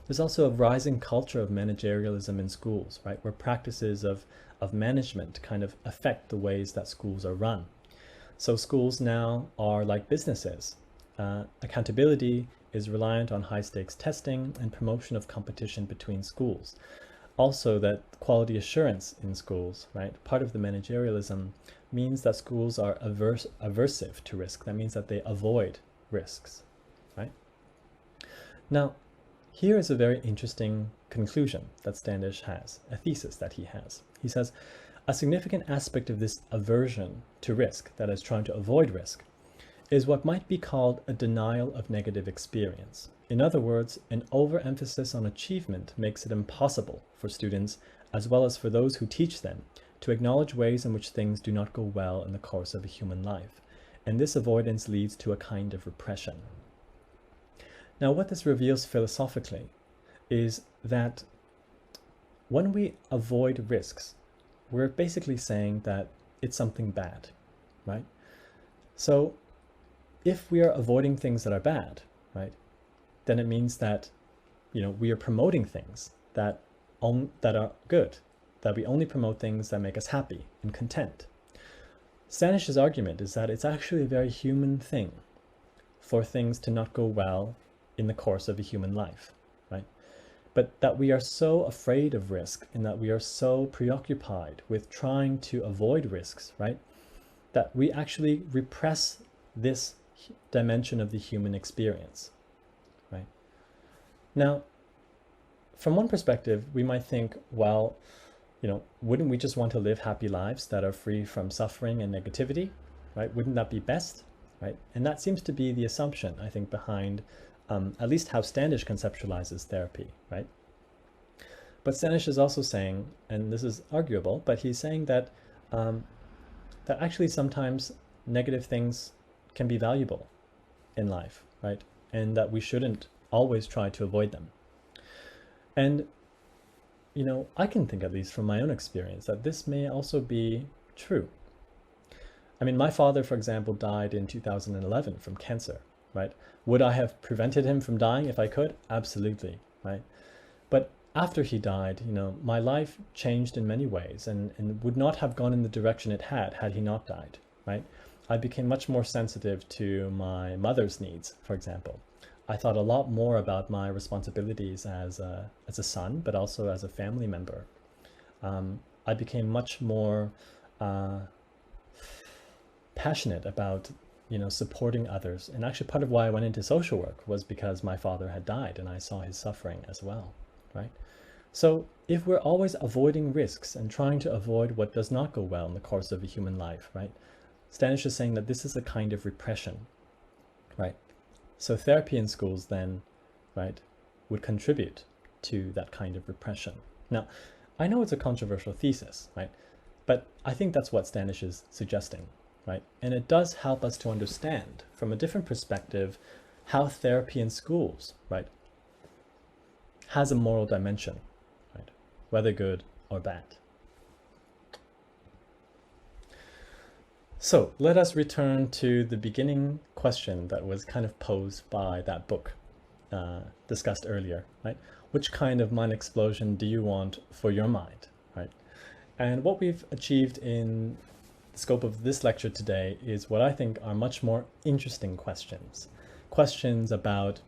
There's also a rising culture of managerialism in schools, right, where practices of management kind of affect the ways that schools are run. So schools now are like businesses. Accountability is reliant on high-stakes testing and promotion of competition between schools. Also, that quality assurance in schools, right, part of the managerialism means that schools are aversive to risk. That means that they avoid risks, right? Now, here is a very interesting conclusion that Standish has, a thesis that he has. He says, a significant aspect of this aversion to risk, that is trying to avoid risk, is what might be called a denial of negative experience. In other words, an overemphasis on achievement makes it impossible for students, as well as for those who teach them, to acknowledge ways in which things do not go well in the course of a human life. And this avoidance leads to a kind of repression. Now, what this reveals philosophically is that when we avoid risks, we're basically saying that it's something bad, right? So if we are avoiding things that are bad, right, then it means that, we are promoting things that are good, that we only promote things that make us happy and content. Standish's argument is that it's actually a very human thing for things to not go well in the course of a human life, right? But that we are so afraid of risk and that we are so preoccupied with trying to avoid risks, right, that we actually repress this dimension of the human experience, right? Now, from one perspective, we might think, well, wouldn't we just want to live happy lives that are free from suffering and negativity, right? Wouldn't that be best, right? And that seems to be the assumption, I think, behind at least how Standish conceptualizes therapy, right? But Standish is also saying, and this is arguable, but he's saying that that actually sometimes negative things can be valuable in life, right? And that we shouldn't always try to avoid them. And, I can think, at least from my own experience, that this may also be true. I mean, my father, for example, died in 2011 from cancer, right? Would I have prevented him from dying if I could? Absolutely, right? But after he died, my life changed in many ways and would not have gone in the direction it had he not died, right? I became much more sensitive to my mother's needs, for example. I thought a lot more about my responsibilities as a son, but also as a family member. I became much more passionate about, supporting others. And actually part of why I went into social work was because my father had died and I saw his suffering as well, right? So if we're always avoiding risks and trying to avoid what does not go well in the course of a human life, right? Standish is saying that this is a kind of repression, right? So therapy in schools then, right, would contribute to that kind of repression. Now, I know it's a controversial thesis, right? But I think that's what Standish is suggesting, right? And it does help us to understand from a different perspective how therapy in schools, right, has a moral dimension, right? Whether good or bad. So let us return to the beginning question that was kind of posed by that book discussed earlier, right? Which kind of mind explosion do you want for your mind, right? And what we've achieved in the scope of this lecture today is what I think are much more interesting questions. Questions about,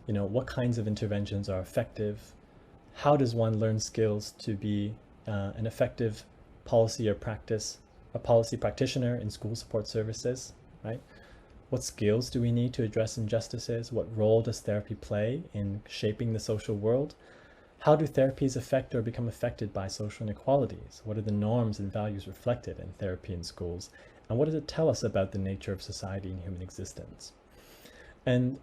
what kinds of interventions are effective? How does one learn skills to be an effective policy or practice, a policy practitioner in school support services, right? What skills do we need to address injustices? What role does therapy play in shaping the social world? How do therapies affect or become affected by social inequalities? What are the norms and values reflected in therapy in schools? And what does it tell us about the nature of society and human existence? And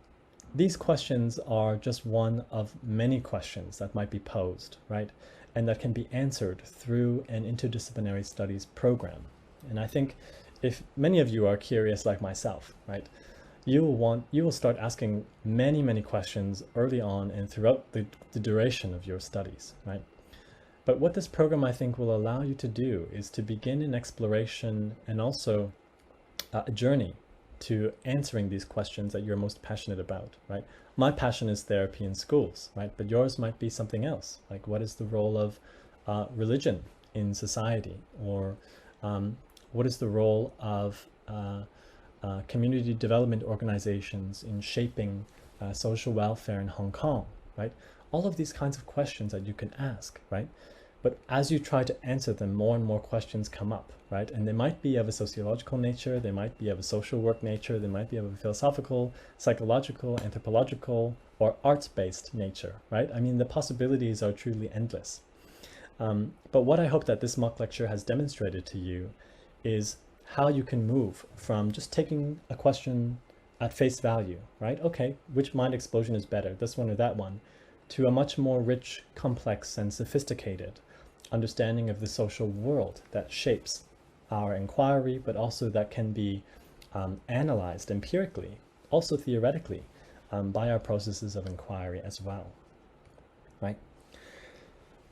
these questions are just one of many questions that might be posed, right? And that can be answered through an interdisciplinary studies program. And I think if many of you are curious like myself, right, you will start asking many questions early on and throughout the duration of your studies, right? But what this program I think will allow you to do is to begin an exploration and also a journey to answering these questions that you're most passionate about, right? My passion is therapy in schools, right? But yours might be something else, like what is the role of religion in society, or what is the role of community development organizations in shaping social welfare in Hong Kong, right? All of these kinds of questions that you can ask, right? But as you try to answer them, more and more questions come up, right? And they might be of a sociological nature, they might be of a social work nature, they might be of a philosophical, psychological, anthropological, or arts-based nature, right? I mean, the possibilities are truly endless. But what I hope that this mock lecture has demonstrated to you is how you can move from just taking a question at face value, right? Okay, which mind explosion is better, this one or that one, to a much more rich, complex, and sophisticated understanding of the social world that shapes our inquiry, but also that can be analyzed empirically, also theoretically, by our processes of inquiry as well, right?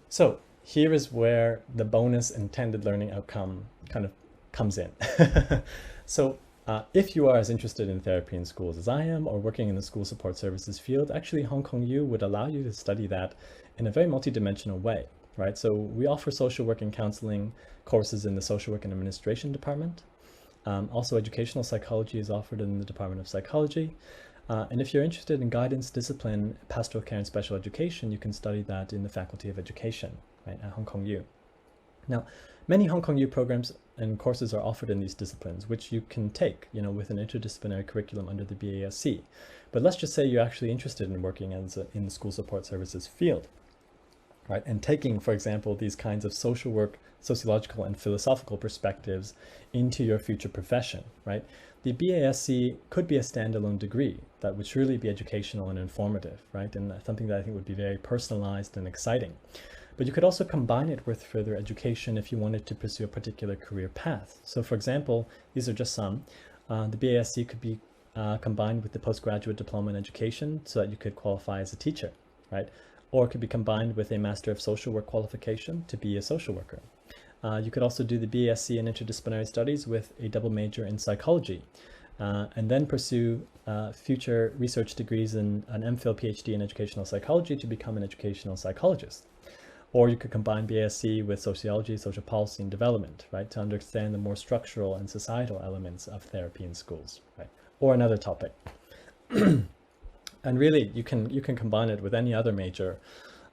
So here is where the bonus intended learning outcome kind of comes in. So if you are as interested in therapy in schools as I am, or working in the school support services field, actually Hong Kong U would allow you to study that in a very multidimensional way, right? So we offer social work and counseling courses in the social work and administration department. Also educational psychology is offered in the Department of Psychology. And if you're interested in guidance, discipline, pastoral care, and special education, you can study that in the Faculty of Education, right, at Hong Kong U. Now, many Hong Kong U programs and courses are offered in these disciplines, which you can take, with an interdisciplinary curriculum under the BASc. But let's just say you're actually interested in working in the school support services field, right? And taking, for example, these kinds of social work, sociological, and philosophical perspectives into your future profession, right? The BASc could be a standalone degree that would truly be educational and informative, right? And something that I think would be very personalized and exciting. But you could also combine it with further education if you wanted to pursue a particular career path. So for example, these are just some. The BASc could be combined with the postgraduate diploma in education so that you could qualify as a teacher, right? Or it could be combined with a Master of Social Work qualification to be a social worker. You could also do the BASc in Interdisciplinary Studies with a double major in psychology, and then pursue future research degrees in an MPhil PhD in educational psychology to become an educational psychologist. Or you could combine BASc with sociology, social policy, and development, right, to understand the more structural and societal elements of therapy in schools, right, or another topic. And really, you can combine it with any other major,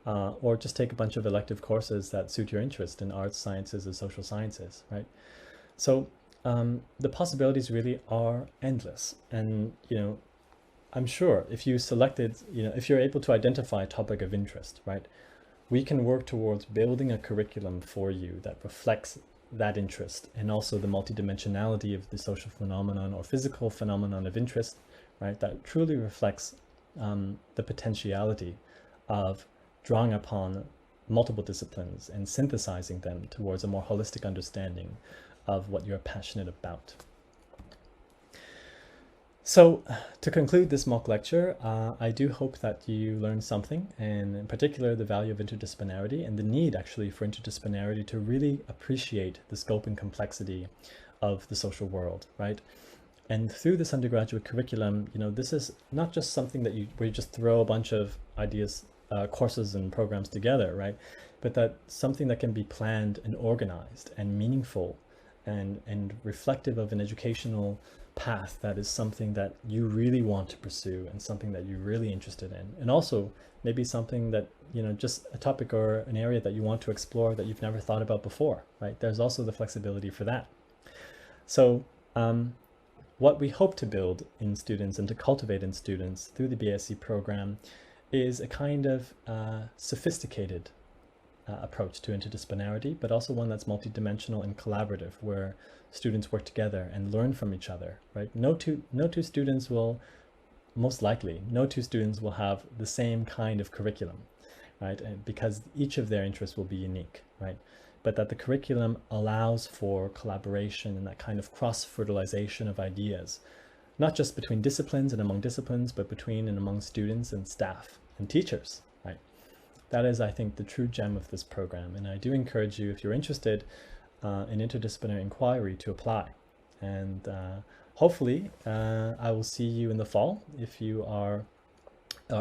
or just take a bunch of elective courses that suit your interest in arts, sciences, and social sciences, right? So the possibilities really are endless. And, I'm sure if you selected, if you're able to identify a topic of interest, right, we can work towards building a curriculum for you that reflects that interest and also the multidimensionality of the social phenomenon or physical phenomenon of interest, right, that truly reflects the potentiality of drawing upon multiple disciplines and synthesizing them towards a more holistic understanding of what you're passionate about. So to conclude this mock lecture, I do hope that you learned something, and in particular the value of interdisciplinarity and the need actually for interdisciplinarity to really appreciate the scope and complexity of the social world, right? And through this undergraduate curriculum, this is not just something that where you just throw a bunch of ideas, courses and programs together, right? But that something that can be planned and organized and meaningful and reflective of an educational path that is something that you really want to pursue and something that you're really interested in. And also maybe something that, just a topic or an area that you want to explore that you've never thought about before, right? There's also the flexibility for that. So what we hope to build in students and to cultivate in students through the BASc program is a kind of sophisticated approach to interdisciplinarity, but also one that's multidimensional and collaborative, where students work together and learn from each other, right? No two students will, most likely, no two students will have the same kind of curriculum, right? And because each of their interests will be unique, right? But that the curriculum allows for collaboration and that kind of cross-fertilization of ideas, not just between disciplines and among disciplines, but between and among students and staff and teachers, right? That is, I think, the true gem of this program. And I do encourage you, if you're interested in interdisciplinary inquiry, to apply. And hopefully I will see you in the fall if you are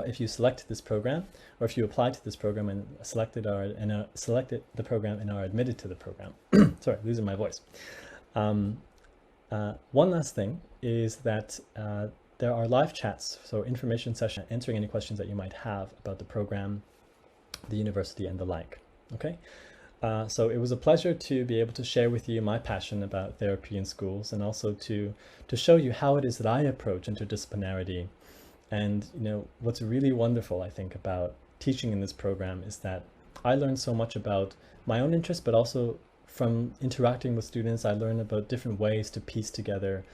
if you select this program, or if you apply to this program and selected the program and are admitted to the program. Sorry, losing my voice. One last thing is that there are live chats, so information session, answering any questions that you might have about the program, the university, and the like. Okay. So it was a pleasure to be able to share with you my passion about therapy in schools, and also to show you how it is that I approach interdisciplinarity. And what's really wonderful, I think, about teaching in this program is that I learned so much about my own interests, but also from interacting with students, I learned about different ways to piece together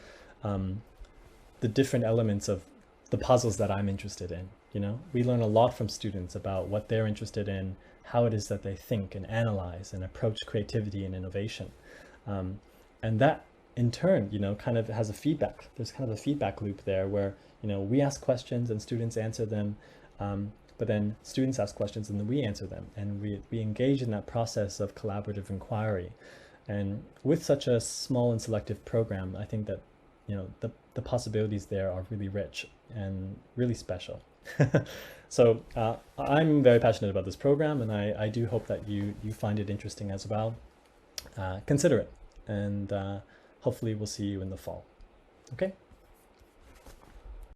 the different elements of the puzzles that I'm interested in. We learn a lot from students about what they're interested in, how it is that they think and analyze and approach creativity and innovation. And that in turn, kind of has a feedback. There's kind of a feedback loop there where, we ask questions and students answer them, but then students ask questions and then we answer them. And we engage in that process of collaborative inquiry. And with such a small and selective program, I think that, the possibilities there are really rich and really special. So I'm very passionate about this program, and I do hope that you find it interesting as well. Consider it, and hopefully we'll see you in the fall. Okay.